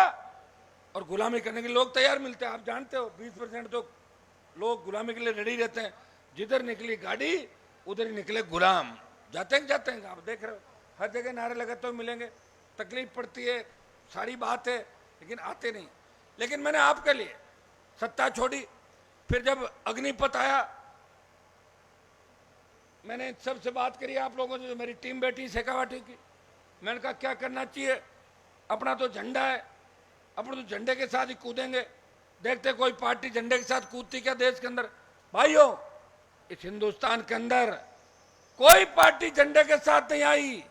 और गुलामी करने के लिए लोग तैयार मिलते हैं। आप जानते हो 20% तो लोग गुलामी के लिए रेडी रहते हैं। जिधर निकली गाड़ी उधर ही निकले गुलाम, जाते हैं। आप देख रहे हो हर जगह नारे लगाते हुए मिलेंगे, तकलीफ पड़ती है, सारी बात है, लेकिन आते नहीं। लेकिन मैंने आपके लिए सत्ता छोड़ी। फिर जब अग्निपथ आया, मैंने सबसे बात करी आप लोगों से, जो मेरी टीम बैठी शेखावाटी की, मैंने कहा क्या करना चाहिए, अपना तो झंडा है, अपने तो झंडे के साथ ही कूदेंगे। देखते कोई पार्टी झंडे के साथ कूदती क्या देश के अंदर? भाइयों, इस हिंदुस्तान के अंदर कोई पार्टी झंडे के साथ नहीं आई।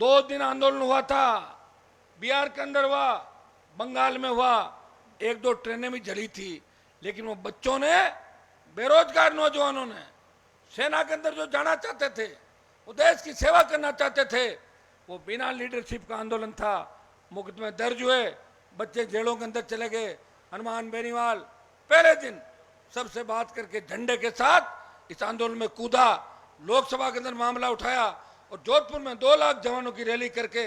2 दिन आंदोलन हुआ था, बिहार के अंदर हुआ, बंगाल में हुआ, 1-2 ट्रेनें भी जली थी, लेकिन वो बच्चों ने, बेरोजगार नौजवानों ने, सेना के अंदर जो जाना चाहते थे, वो देश की सेवा करना चाहते थे, वो बिना लीडरशिप का आंदोलन था। मुकदमे दर्ज हुए, बच्चे जेलों के अंदर चले गए। हनुमान बेनीवाल पहले दिन सबसे बात करके झंडे के साथ इस आंदोलन में कूदा, लोकसभा के अंदर मामला उठाया और जोधपुर में 2 लाख जवानों की रैली करके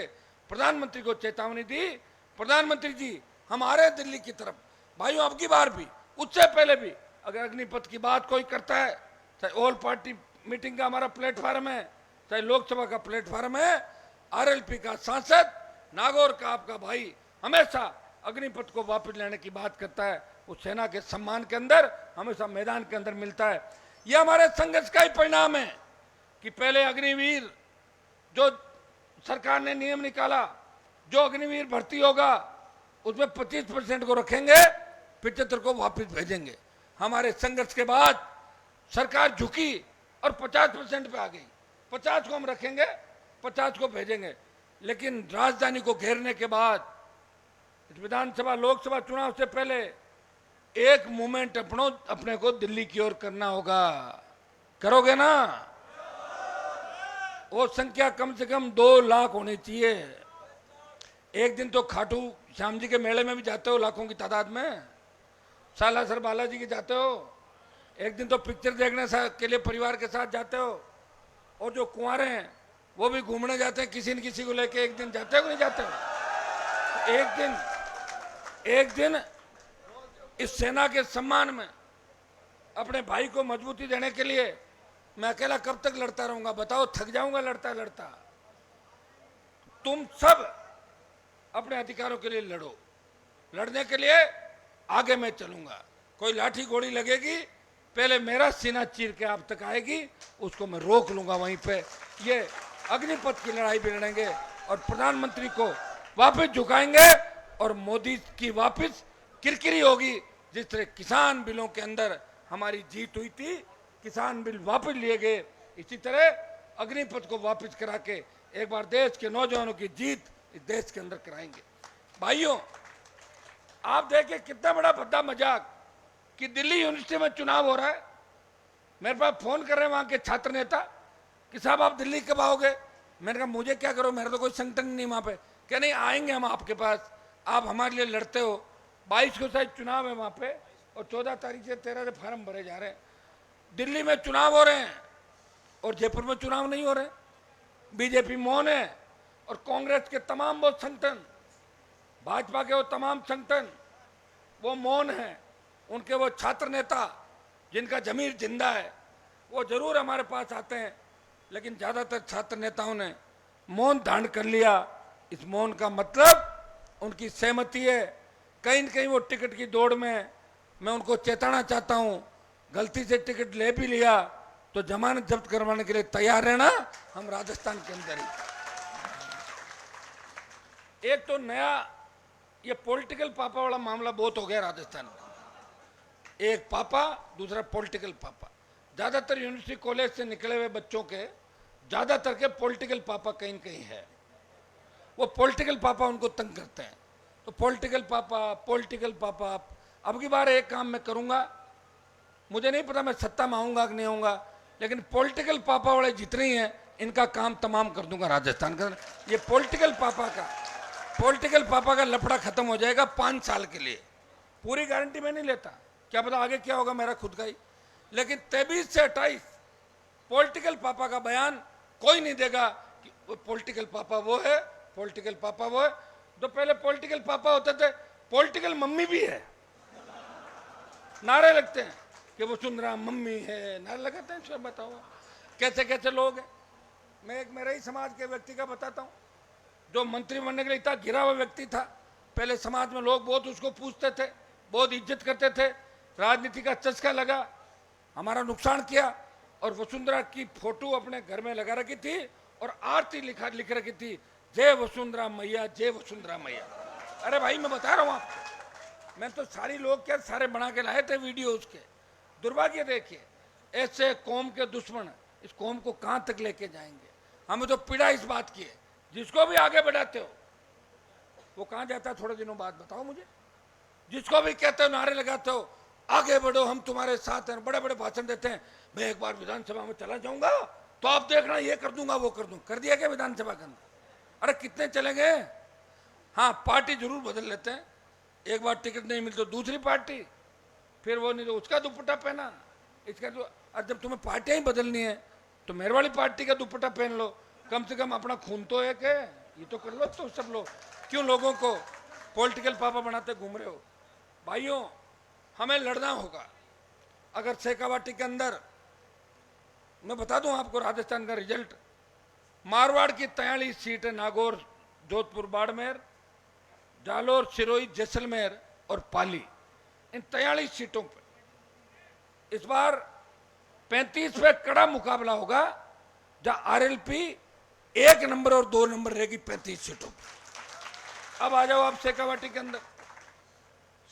प्रधानमंत्री को चेतावनी दी, प्रधानमंत्री जी हम आ रहे हैं दिल्ली की तरफ। भाइयों, अब की बार भी, उससे पहले भी अगर अग्निपथ की बात कोई करता है, चाहे ऑल पार्टी मीटिंग का हमारा प्लेटफार्म है, चाहे लोकसभा का प्लेटफार्म है, आरएलपी का सांसद, नागौर का आपका भाई हमेशा अग्निपथ को वापस लेने की बात करता है। वो सेना के सम्मान के अंदर हमेशा मैदान के अंदर मिलता है। ये हमारे संघर्ष का ही परिणाम है कि पहले अग्निवीर जो सरकार ने नियम निकाला, जो अग्निवीर भर्ती होगा उसमें 25% को रखेंगे, 75 को वापस भेजेंगे। हमारे संघर्ष के बाद सरकार झुकी और 50% पे आ गई। 50 को हम रखेंगे, 50 को भेजेंगे। लेकिन राजधानी को घेरने के बाद विधानसभा लोकसभा चुनाव से पहले एक मूवमेंट अपने को दिल्ली की ओर करना होगा। करोगे ना? वो संख्या कम से कम 2 लाख होनी चाहिए। एक दिन तो खाटू श्याम जी के मेले में भी जाते हो लाखों की तादाद में, सालासर बालाजी के जाते हो, एक दिन तो पिक्चर देखने के लिए परिवार के साथ जाते हो, और जो कुंवारे हैं वो भी घूमने जाते हैं, किसी न किसी को लेके एक दिन जाते हो कि नहीं जाते हो? एक दिन एक दिन इस सेना के सम्मान में अपने भाई को मजबूती देने के लिए मैं अकेला कब तक लड़ता रहूंगा? बताओ, थक जाऊंगा लड़ता लड़ता। तुम सब अपने अधिकारों के लिए लड़ो। लड़ने के लिए आगे मैं चलूंगा। कोई लाठी गोली लगेगी, पहले मेरा सीना चीर के आप तक आएगी, उसको मैं रोक लूंगा वहीं पे। ये अग्निपथ की लड़ाई भी लड़ेंगे और प्रधानमंत्री को वापस झुकाएंगे और मोदी की वापस किरकिरी होगी। जिस तरह किसान बिलों के अंदर हमारी जीत हुई थी, किसान बिल वापस लिए गए, इसी तरह अग्निपथ को वापस करा के एक बार देश के नौजवानों की जीत इस देश के अंदर कराएंगे। भाइयों, आप देखिए कितना बड़ा भद्दा मजाक कि दिल्ली यूनिवर्सिटी में चुनाव हो रहा है। मेरे पास फोन कर रहे हैं वहां के छात्र नेता कि साहब आप दिल्ली कब आओगे? मैंने कहा मुझे क्या करो, मेरा तो कोई संगठन नहीं वहां पे। क्या नहीं आएंगे हम आपके पास, आप हमारे लिए लड़ते हो। 22 को शायद चुनाव है वहां पे और 14 तारीख से 13 से फार्म भरे जा रहे हैं। दिल्ली में चुनाव हो रहे हैं और जयपुर में चुनाव नहीं हो रहे। बीजेपी मौन है और कांग्रेस के तमाम वो संगठन, भाजपा के वो तमाम संगठन वो मौन है। उनके वो छात्र नेता जिनका जमीर जिंदा है वो जरूर हमारे पास आते हैं, लेकिन ज्यादातर छात्र नेताओं ने मौन धारण कर लिया। इस मौन का मतलब उनकी सहमति है। कहीं न कहीं वो टिकट की दौड़ में, मैं उनको चेताना चाहता हूं, गलती से टिकट ले भी लिया तो जमानत जब्त करवाने के लिए तैयार रहना। हम राजस्थान के अंदर ही एक तो नया ये पॉलिटिकल पापा वाला मामला बहुत हो गया राजस्थान में। एक पापा, दूसरा पॉलिटिकल पापा। ज्यादातर यूनिवर्सिटी कॉलेज से निकले हुए बच्चों के ज्यादातर के पॉलिटिकल पापा कहीं न कहीं है। वो पॉलिटिकल पापा उनको तंग करते हैं। तो पॉलिटिकल पापा अब की बार एक काम मैं करूंगा, मुझे नहीं पता मैं सत्ता में आऊंगा कि नहीं आऊंगा, लेकिन पॉलिटिकल पापा वाले जितने ही हैं इनका काम तमाम कर दूंगा राजस्थान का। ये पॉलिटिकल पापा का लफड़ा खत्म हो जाएगा 5 साल के लिए। पूरी गारंटी मैं नहीं लेता, क्या पता आगे क्या होगा मेरा खुद का ही, लेकिन 23 से 28 पॉलिटिकल पापा का बयान कोई नहीं देगा कि वो पॉलिटिकल पापा वो है, पॉलिटिकल पापा वो है। तो पहले पॉलिटिकल पापा होते थे, पॉलिटिकल मम्मी भी है। नारे लगते हैं कि वसुंधरा मम्मी है, नारे लगाते हैं। सब बताओ कैसे कैसे लोग हैं। मैं एक मेरे ही समाज के व्यक्ति का बताता हूँ, जो मंत्री बनने के लिए इतना घिरा हुआ व्यक्ति था। पहले समाज में लोग बहुत उसको पूछते थे, बहुत इज्जत करते थे। राजनीति का चस्का लगा, हमारा नुकसान किया और वसुंधरा की फोटो अपने घर में लगा रखी थी और आरती लिख रखी थी, जय वसुंधरा मैया, जय वसुंधरा मैया। अरे भाई मैं बता रहा हूँ आपको, मैं तो सारी लोग क्या सारे बना के लाए थे वीडियो उसके। दुर्भाग्य देखिए, ऐसे कौम के दुश्मन इस कौम को कहां तक लेके जाएंगे। हमें तो पीड़ा इस बात की है, जिसको भी आगे बढ़ाते हो वो कहां जाता है थोड़े दिनों बाद, बताओ मुझे। जिसको भी कहते हो, नारे लगाते हो, आगे बढ़ो हम तुम्हारे साथ हैं, बड़े बड़े भाषण देते हैं। मैं एक बार विधानसभा में चला जाऊंगा तो आप देखना ये कर दूंगा वो कर दूंगा। कर दिया क्या विधानसभा के अंदर? अरे कितने चले गए। हाँ, पार्टी जरूर बदल लेते हैं, एक बार टिकट नहीं मिली तो दूसरी पार्टी, फिर वो नहीं तो उसका दुपट्टा पहना, इसका तो। और जब तुम्हें पार्टियां ही बदलनी है तो मेरे वाली पार्टी का दुपट्टा पहन लो, कम से कम अपना खून तो एक है, ये तो कर लो। तो सब लोग क्यों लोगों को पॉलिटिकल पापा बनाते घूम रहे हो? भाइयों, हमें लड़ना होगा। अगर शेखावाटी के अंदर मैं बता दूं आपको राजस्थान का रिजल्ट, मारवाड़ की 43 सीट है, नागौर, जोधपुर, बाड़मेर, जालोर, सिरोही, जैसलमेर और पाली, इन 43 सीटों पर इस बार 35 पे कड़ा मुकाबला होगा, जहां आरएलपी 1 नंबर और 2 नंबर रहेगी 35 सीटों पर। अब आ जाओ आप शेखावाटी के अंदर,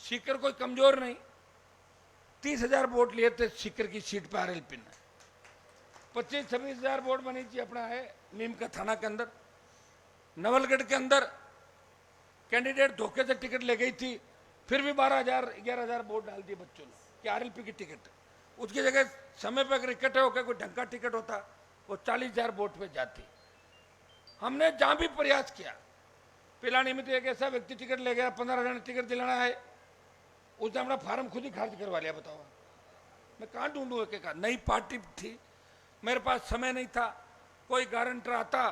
सीकर कोई कमजोर नहीं, 30,000 वोट लिए थे सीकर की सीट पर आरएलपी ने। 25-26 हजार वोट बनी थी अपना है नीम का थाना के अंदर। नवलगढ़ के अंदर कैंडिडेट धोखे से टिकट ले गई थी, फिर भी 12,000-11,000 वोट डाल दिए बच्चों ने कि आरएलपी की टिकट। उसकी जगह समय पर अगर इकट्ठे होकर कोई ढंग का टिकट होता वो 40,000 वोट पे जाती। हमने जहां भी प्रयास किया, पिलानी में तो एक ऐसा व्यक्ति टिकट ले गया, 15,000 ने टिकट दिलाना है, उसने अपना फार्म खुद ही खारिज करवा लिया। बताओ मैं कहाँ ढूंढूं एक का। नई पार्टी थी, मेरे पास समय नहीं था, कोई गारंटर आता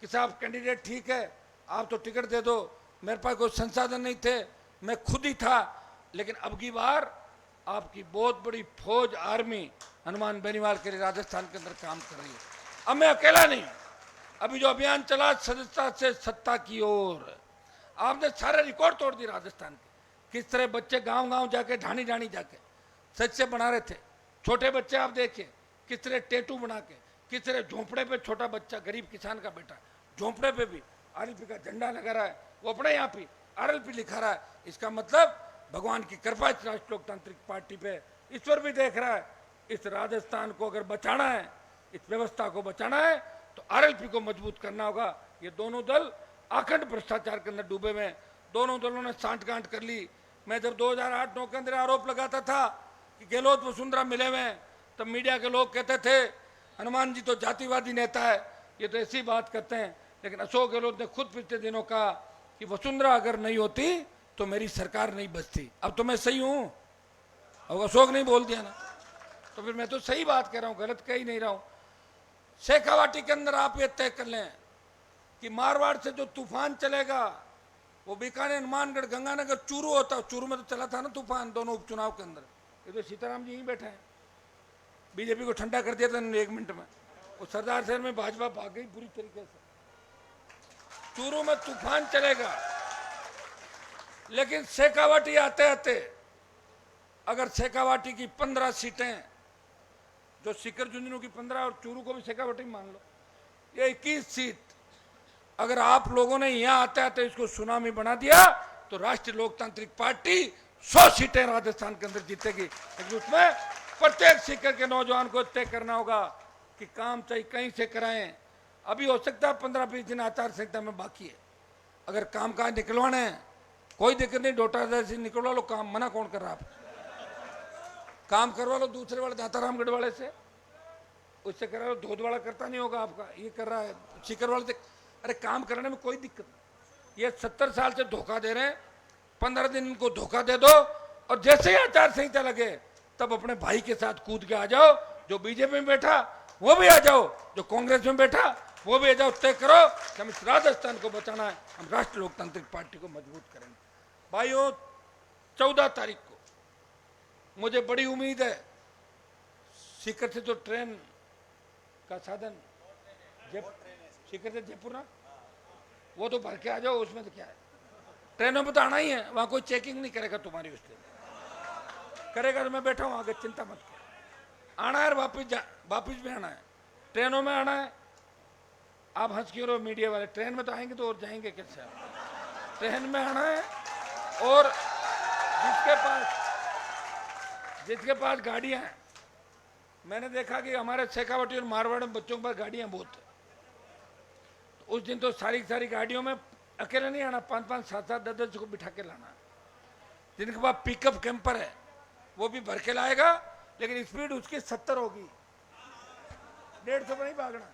कि साहब कैंडिडेट ठीक है आप तो टिकट दे दो, मेरे पास कोई संसाधन नहीं थे, मैं खुद ही था, लेकिन अब की बार आपकी बहुत बड़ी फौज आर्मी हनुमान बेनीवाल के लिए राजस्थान के अंदर काम कर रही है। अब मैं अकेला नहीं, अभी जो अभियान चला सदस्यता से सत्ता की ओर, आपने सारे रिकॉर्ड तोड़ दिए राजस्थान के। किस तरह बच्चे गांव गांव जाके ढाणी ढाणी जाके सच से बना रहे थे। छोटे बच्चे आप देखिए किस तरह टेटू बना के, किस तरह झोंपड़े पे छोटा बच्चा गरीब किसान का बेटा झोंपड़े पे भी आरएलपी का झंडा लगा रहा है, वो अपने यहाँ पे आरएलपी लिखा रहा है। इसका मतलब भगवान की कृपा इस राष्ट्रीय लोकतांत्रिक पार्टी पे, ईश्वर भी देख रहा है। इस राजस्थान को अगर बचाना है, इस व्यवस्था को बचाना है, तो आरएलपी को मजबूत करना होगा। ये दोनों दल अखंड भ्रष्टाचार के अंदर डूबे हुए, दोनों दलों ने सांठगांठ कर ली। मैं जब 2008-9 के अंदर आरोप लगाता था कि गहलोत वसुंधरा मिले हुए, तब मीडिया के लोग कहते थे हनुमान जी तो जातिवादी नेता है, ये तो ऐसी बात करते हैं। लेकिन अशोक गहलोत ने खुद पिछले दिनों कहा कि वसुंधरा अगर नहीं होती तो मेरी सरकार नहीं बचती। अब तो मैं सही हूं, और अशोक नहीं बोल दिया ना, तो फिर मैं तो सही बात कह रहा हूं, गलत कह ही नहीं रहा हूं। शेखावाटी के अंदर आप ये तय कर लें कि मारवाड़ से जो तूफान चलेगा वो बीकानेर, हनुमानगढ़, गंगानगर, चूरू होता है। चूरू में तो चला था ना तूफान दोनों उपचुनाव के अंदर। ये तो सीताराम जी यहीं बैठे हैं, बीजेपी को ठंडा कर दिया था 1 मिनट में। वो सरदार शहर में भाजपा भाग गई पूरी तरीके से। चूरू में तूफान चलेगा, लेकिन शेखावाटी आते आते अगर शेखावाटी की 15 सीटें, जो सीकर झुंझुनू की 15 और चूरू को भी शेखावाटी मान लो, ये 21 सीट अगर आप लोगों ने यहां आते आते इसको सुनामी बना दिया तो राष्ट्रीय लोकतांत्रिक पार्टी 100 सीटें राजस्थान के अंदर जीतेगी। लेकिन उसमें प्रत्येक सीकर के नौजवान को तय करना होगा कि काम चाहे कहीं से कराएं। अभी हो सकता है 15-20 दिन आचार संहिता में बाकी है, अगर काम काज निकलवाना है कोई दिक्कत नहीं, डोटादर से निकलवा लो काम, मना कौन कर रहा? आप काम करवा लो दूसरे वाले दातारामगढ़ वाले से, उससे करा लो। धोध वाला करता नहीं होगा आपका, ये कर रहा है सीकर वाले से। अरे काम करने में कोई दिक्कत नहीं। ये 70 साल से धोखा दे रहे हैं, 15 दिन इनको धोखा दे दो और जैसे ही आचार संहिता लगे तब अपने भाई के साथ कूद के आ जाओ। जो बीजेपी में बैठा वो भी आ जाओ, जो कांग्रेस में बैठा वो भी आ जाओ। तय करो कि हम इस राजस्थान को बचाना है, हम राष्ट्रीय लोकतांत्रिक पार्टी को मजबूत करेंगे। भाइयों, 14 तारीख को मुझे बड़ी उम्मीद है, सीकर से जो ट्रेन का साधन सीकर से जयपुर ना, वो तो भर के आ जाओ, उसमें तो क्या है, ट्रेनों में तो आना ही है, वहां कोई चेकिंग नहीं करेगा तुम्हारी, उसके करेगा तो मैं बैठा हूं आगे, चिंता मत करो। आना है, वापिस भी आना है, ट्रेनों में आना है। आप हंस क्यों रहो मीडिया वाले? ट्रेन में तो आएंगे तो और जाएंगे कैसे? ट्रेन में आना है, और जिसके पास गाड़ियां हैं, मैंने देखा कि हमारे शेखावाटी और मारवाड़ में बच्चों के पास गाड़ियां बहुत है, तो उस दिन तो सारी गाड़ियों में अकेले नहीं आना, 5-5, 7-7, 10-10 को बिठा के लाना। जिनके पास पिकअप कैंपर है वो भी भर के लाएगा, लेकिन स्पीड उसकी 70 होगी, 150 पर नहीं भागना।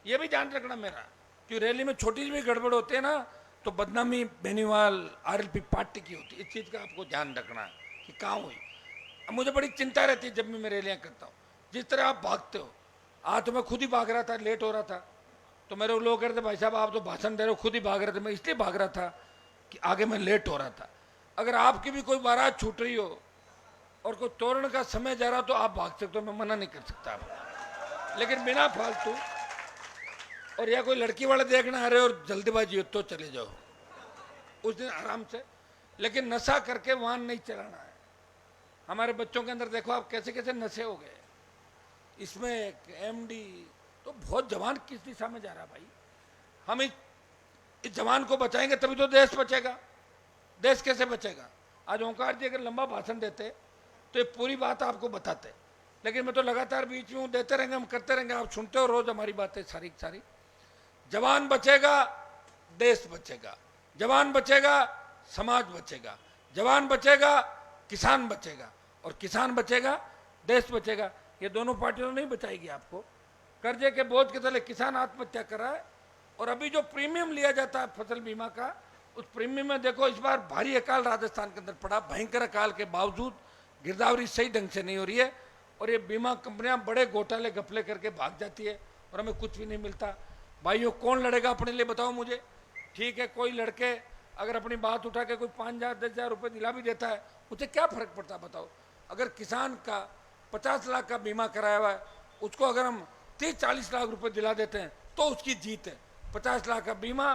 ये भी ध्यान रखना मेरा, कि रैली में छोटी सी भी गड़बड़ होती है ना तो बदनामी बेनीवाल आरएलपी पार्टी की होती है। इस चीज का आपको ध्यान रखना है कि कहाँ हुई। अब मुझे बड़ी चिंता रहती है जब भी मैं रैलियां करता हूँ, जिस तरह आप भागते हो। आज तो मैं खुद ही भाग रहा था, लेट हो रहा था, तो मेरे लोग कह रहे थे भाई साहब आप तो भाषण दे रहे हो, खुद ही भाग रहे थे। मैं इसलिए भाग रहा था कि आगे मैं लेट हो रहा था। अगर आपकी भी कोई बारात छूट रही हो और कोई तोरण का समय जा रहा हो तो आप भाग सकते हो, मैं मना नहीं कर सकता आपको, लेकिन बिना फालतू और या कोई लड़की वाले देखना आ रहे हो और जल्दीबाजी हो तो चले जाओ उस दिन आराम से, लेकिन नशा करके वाहन नहीं चलाना है। हमारे बच्चों के अंदर देखो आप कैसे कैसे नशे हो गए, इसमें एमडी, तो बहुत जवान किस दिशा में जा रहा है भाई। हम इस जवान को बचाएंगे तभी तो देश बचेगा। देश कैसे बचेगा? आज ओंकार जी अगर लंबा भाषण देते तो ये पूरी बात आपको बताते, लेकिन मैं तो लगातार बीच में देते रहेंगे, हम करते रहेंगे, आप सुनते हो रोज हमारी बातें सारी। जवान बचेगा देश बचेगा, जवान बचेगा समाज बचेगा, जवान बचेगा किसान बचेगा, और किसान बचेगा देश बचेगा। ये दोनों पार्टियां नहीं बचाएगी आपको। कर्जे के बोझ के तले किसान आत्महत्या कर रहा है, और अभी जो प्रीमियम लिया जाता है फसल बीमा का, उस प्रीमियम में देखो इस बार भारी अकाल राजस्थान के अंदर पड़ा। भयंकर अकाल के बावजूद गिरदावरी सही ढंग से नहीं हो रही है, और ये बीमा कंपनियां बड़े घोटाले घपले करके भाग जाती है और हमें कुछ भी नहीं मिलता। भाइयों, कौन लड़ेगा अपने लिए बताओ मुझे? ठीक है, कोई लड़के अगर अपनी बात उठा के कोई 5,000 10,000 रुपये दिला भी देता है, उसे क्या फर्क पड़ता बताओ। अगर किसान का 50 लाख का बीमा कराया हुआ है, उसको अगर हम 30-40 लाख रुपए दिला देते हैं तो उसकी जीत है। 50 लाख का बीमा,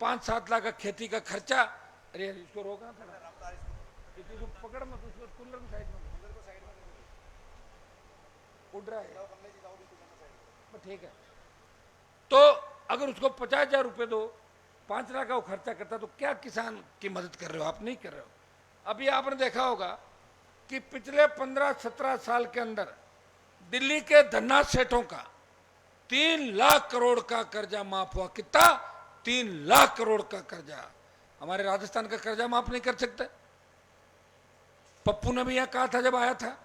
5-7 लाख का खेती का खर्चा। अरे यार इसको रोका था, इसको पकड़ मत, उसको कूलर को साइड में उड़ रहा है, ठीक है। तो अगर उसको 50,000 रुपये दो, 5 लाख का वो खर्चा करता, तो क्या किसान की मदद कर रहे हो आप? नहीं कर रहे हो। अभी आपने देखा होगा कि पिछले 15-17 साल के अंदर दिल्ली के धन्ना सेठों का 3 लाख करोड़ का कर्जा माफ हुआ। कितना? 3 लाख करोड़ का कर्जा। हमारे राजस्थान का कर्जा माफ नहीं कर सकते? पप्पू ने भी यह कहा था जब आया था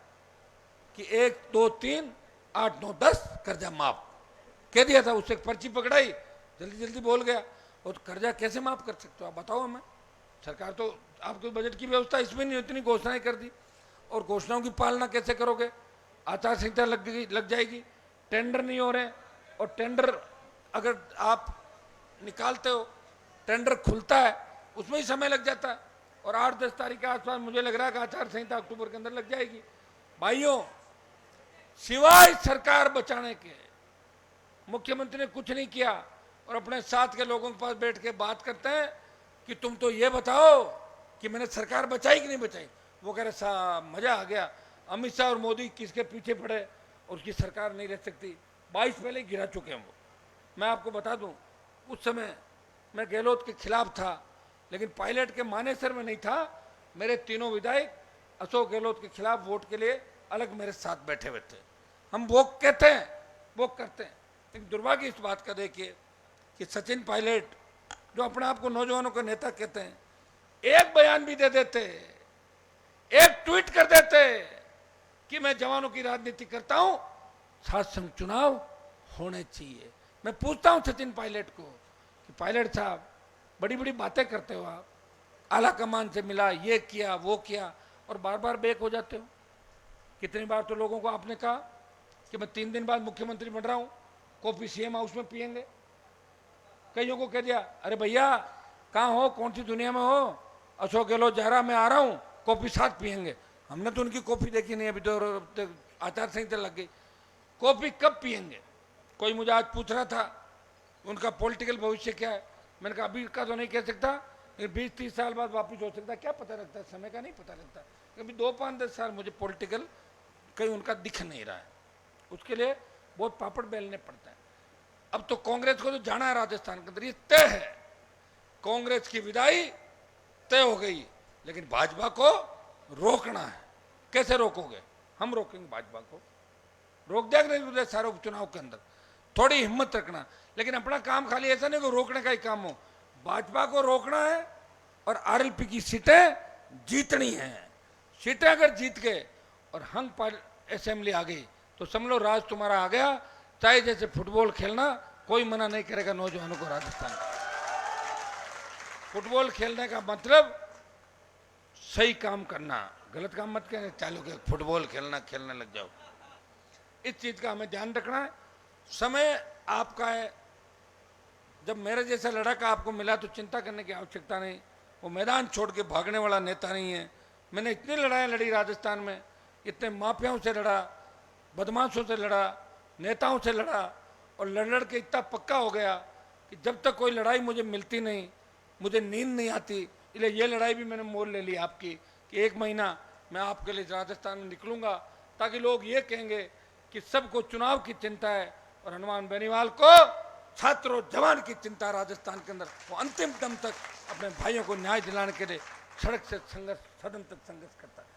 कि 1 2 3 8 9 10 कर्जा माफ कह दिया था। उससे पर्ची पकड़ाई, जल्दी जल्दी बोल गया। और कर्जा कैसे माफ कर सकते हो आप बताओ हमें? सरकार तो आपको बजट की व्यवस्था इसमें नहीं, इतनी घोषणाएं कर दी, और घोषणाओं की पालना कैसे करोगे? आचार संहिता लग जाएगी, टेंडर नहीं हो रहे, और टेंडर अगर आप निकालते हो, टेंडर खुलता है उसमें ही समय लग जाता है। और 8-10 तारीख के आसपास मुझे लग रहा है कि आचार संहिता अक्टूबर के अंदर लग जाएगी। भाइयों, सिवाय सरकार बचाने के मुख्यमंत्री ने कुछ नहीं किया, और अपने साथ के लोगों के पास बैठ के बात करते हैं कि तुम तो ये बताओ कि मैंने सरकार बचाई कि नहीं बचाई। वो कह रहे साहब मजा आ गया, अमित शाह और मोदी किसके पीछे पड़े और उसकी सरकार नहीं रह सकती। 22 पहले गिरा चुके हैं वो। मैं आपको बता दूं, उस समय मैं गहलोत के खिलाफ था, लेकिन पायलट के मानेसर में नहीं था। मेरे तीनों विधायक अशोक गहलोत के खिलाफ वोट के लिए अलग मेरे साथ बैठे हुए थे। हम वो कहते हैं, वो करते हैं। लेकिन दुर्भाग्य इस बात का देखिए कि सचिन पायलट, जो अपने आप को नौजवानों का नेता कहते हैं, एक बयान भी दे देते, एक ट्वीट कर देते कि मैं जवानों की राजनीति करता हूं, शासन चुनाव होने चाहिए। मैं पूछता हूं सचिन पायलट को कि पायलट साहब बड़ी बड़ी बातें करते हो आप, आला कमान से मिला, ये किया वो किया, और बार बार बेक हो जाते हो। कितनी बार तो लोगों को आपने कहा कि मैं 3 दिन बाद मुख्यमंत्री बन रहा हूं, कॉफी सीएम हाउस में पियेंगे। कईयों को कह दिया, अरे भैया कहाँ हो, कौन सी दुनिया में हो, अशोक गहलोत जा रहा, मैं आ रहा हूँ, कॉफी साथ पियेंगे। हमने तो उनकी कॉफी देखी नहीं, अभी तो आचार संहिता लग गई। कॉफी कब पियेंगे? कोई मुझे आज पूछ रहा था उनका पॉलिटिकल भविष्य क्या है। मैंने कहा अभी का तो नहीं कह सकता, लेकिन 20-30 साल बाद वापस हो सकता है, क्या पता लगता है, समय का नहीं पता लगता। कभी 2-5-10 साल मुझे पॉलिटिकल कहीं उनका दिख नहीं रहा है, उसके लिए बहुत पापड़ बेलने पड़ता है। अब तो कांग्रेस को तो जाना है राजस्थान के अंदर, ये तय है, कांग्रेस की विदाई तय हो गई, लेकिन भाजपा को रोकना है। कैसे रोकोगे? हम रोकेंगे भाजपा को, रोक देंगे नहीं सारे उपचुनाव के अंदर। थोड़ी हिम्मत रखना, लेकिन अपना काम खाली ऐसा नहीं कि रोकने का ही काम हो। भाजपा को रोकना है और आरएलपी की सीटें जीतनी है। सीटें अगर जीत गए और हंग असेंबली आ गई तो समझ लो राज तुम्हारा आ गया। चाहे जैसे फुटबॉल खेलना, कोई मना नहीं करेगा नौजवानों को राजस्थान में। फुटबॉल खेलने का मतलब सही काम करना, गलत काम मत करना। चालू के फुटबॉल खेलने लग जाओ, इस चीज का हमें ध्यान रखना है। समय आपका है, जब मेरे जैसा लड़का आपको मिला तो चिंता करने की आवश्यकता नहीं। वो मैदान छोड़ के भागने वाला नेता नहीं है। मैंने इतनी लड़ाई लड़ी राजस्थान में, इतने माफियाओं से लड़ा, बदमाशों से लड़ा, नेताओं से लड़ा, और लड़ के इतना पक्का हो गया कि जब तक कोई लड़ाई मुझे मिलती नहीं, मुझे नींद नहीं आती। इसलिए ये लड़ाई भी मैंने मोल ले ली आपकी कि 1 महीना मैं आपके लिए राजस्थान में निकलूंगा, ताकि लोग ये कहेंगे कि सबको चुनाव की चिंता है और हनुमान बेनीवाल को छात्रों जवान की चिंता राजस्थान के अंदर। वो अंतिम दम तक अपने भाइयों को न्याय दिलाने के लिए सड़क से संघर्ष, सदन तक संघर्ष करता है।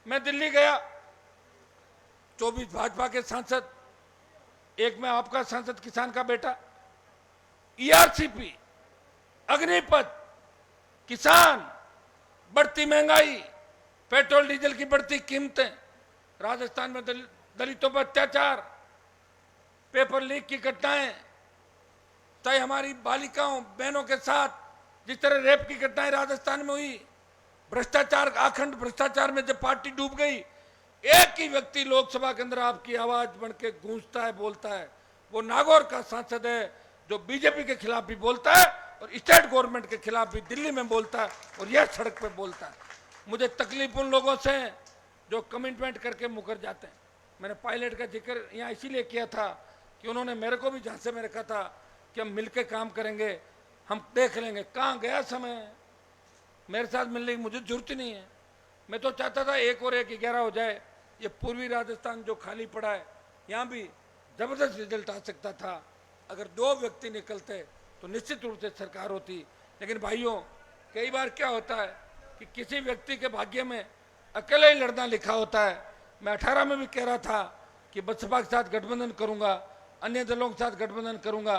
मैं दिल्ली गया, 24 भाजपा के सांसद, एक में आपका सांसद किसान का बेटा, ईआरसीपी, अग्निपथ, किसान, बढ़ती महंगाई, पेट्रोल डीजल की बढ़ती कीमतें, राजस्थान में दलितों पर अत्याचार, पेपर लीक की घटनाएं, चाहे हमारी बालिकाओं बहनों के साथ जिस तरह रेप की घटनाएं राजस्थान में हुई, भ्रष्टाचार, अखंड भ्रष्टाचार में जब पार्टी डूब गई, एक ही व्यक्ति लोकसभा के अंदर आपकी आवाज बन के गूंजता है, बोलता है। वो नागौर का सांसद है जो बीजेपी के खिलाफ भी बोलता है और स्टेट गवर्नमेंट के खिलाफ भी दिल्ली में बोलता है और यह सड़क पे बोलता है। मुझे तकलीफ उन लोगों से जो कमिटमेंट करके मुकर जाते हैं। मैंने पायलट का जिक्र यहाँ इसीलिए किया था कि उन्होंने मेरे को भी झांसे में रखा था कि हम मिलकर काम करेंगे, हम देख लेंगे। कहाँ गया समय, मेरे साथ मिलने की मुझे जरूरत ही नहीं है। मैं तो चाहता था 1 और 1 11 हो जाए। ये पूर्वी राजस्थान जो खाली पड़ा है, यहाँ भी जबरदस्त रिजल्ट आ सकता था। अगर 2 व्यक्ति निकलते तो निश्चित रूप से सरकार होती। लेकिन भाइयों, कई बार क्या होता है कि किसी व्यक्ति के भाग्य में अकेले ही लड़ना लिखा होता है। मैं 18 में भी कह रहा था कि बसपा के साथ गठबंधन करूंगा, अन्य दलों के साथ गठबंधन करूंगा,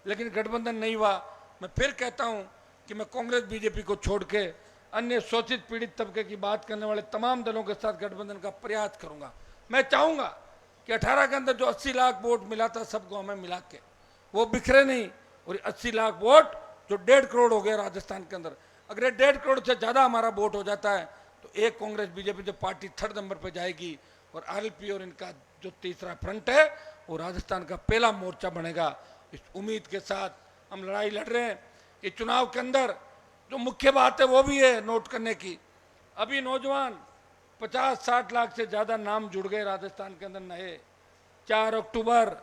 लेकिन गठबंधन नहीं हुआ। मैं फिर कहता हूं कि मैं कांग्रेस बीजेपी को छोड़ के अन्य शोषित पीड़ित तबके की बात करने वाले तमाम दलों के साथ गठबंधन का प्रयास करूंगा। मैं चाहूंगा कि 18 के अंदर जो 80 लाख वोट मिला था सबको हमें मिला के वो बिखरे नहीं, और 80 लाख वोट जो 1.5 करोड़ हो गया राजस्थान के अंदर, अगर 1.5 करोड़ से ज्यादा हमारा वोट हो जाता है तो एक कांग्रेस बीजेपी जो पार्टी 3rd नंबर पर जाएगी, और आरएलपी और इनका जो तीसरा फ्रंट है वो राजस्थान का पहला मोर्चा बनेगा। इस उम्मीद के साथ हम लड़ाई लड़ रहे हैं। इस चुनाव के अंदर जो मुख्य बात है वो भी है नोट करने की। अभी नौजवान 50-60 लाख से ज्यादा नाम जुड़ गए राजस्थान के अंदर नए। 4 अक्टूबर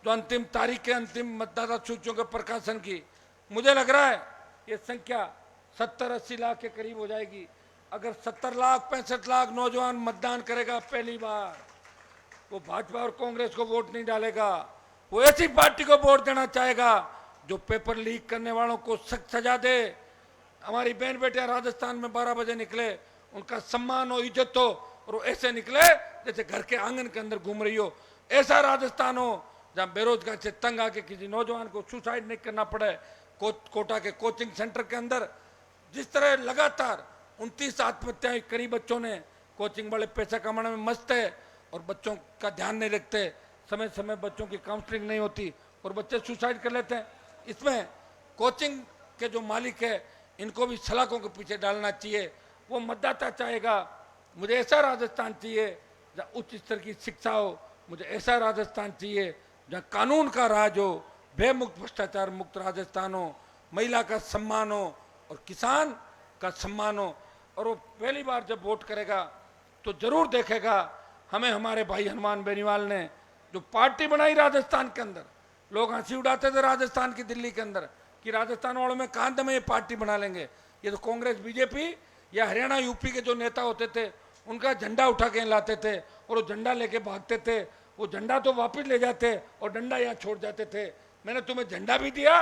जो अंतिम तारीख है अंतिम मतदाता सूचियों के प्रकाशन की, मुझे लग रहा है ये संख्या 70-80 लाख के करीब हो जाएगी। अगर 70 लाख 65 लाख नौजवान मतदान करेगा पहली बार, वो भाजपा और कांग्रेस को वोट नहीं डालेगा, वो ऐसी पार्टी को वोट देना चाहेगा जो पेपर लीक करने वालों को सख्त सजा दे। हमारी बहन बेटियां राजस्थान में 12 बजे निकले, उनका सम्मान हो, इज्जत हो, और वो ऐसे निकले जैसे घर के आंगन के अंदर घूम रही हो। ऐसा राजस्थान हो जहां बेरोजगार से तंग आके किसी नौजवान को सुसाइड नहीं करना पड़े। कोटा के कोचिंग सेंटर के अंदर जिस तरह लगातार 29 आत्महत्याएं करी बच्चों ने, कोचिंग वाले पैसा कमाने में मस्त है और बच्चों का ध्यान नहीं रखते, समय समय बच्चों की काउंसलिंग नहीं होती और बच्चे सुसाइड कर लेते हैं। इसमें कोचिंग के जो मालिक है इनको भी सलाखों के पीछे डालना चाहिए। वो मतदाता चाहेगा मुझे ऐसा राजस्थान चाहिए जहाँ उच्च स्तर की शिक्षा हो, मुझे ऐसा राजस्थान चाहिए जहाँ कानून का राज हो, भयमुक्त भ्रष्टाचार मुक्त राजस्थान हो, महिला का सम्मान हो और किसान का सम्मान हो। और वो पहली बार जब वोट करेगा तो जरूर देखेगा हमें हमारे भाई हनुमान बेनीवाल ने जो पार्टी बनाई राजस्थान के अंदर। लोग हंसी उड़ाते थे राजस्थान की दिल्ली के अंदर कि राजस्थान वालों में कहां दम ये पार्टी बना लेंगे। ये तो कांग्रेस बीजेपी या हरियाणा यूपी के जो नेता होते थे उनका झंडा उठा के लाते थे और वो झंडा लेके भागते थे। वो झंडा तो वापस ले जाते और डंडा यहाँ छोड़ जाते थे। मैंने तुम्हें झंडा भी दिया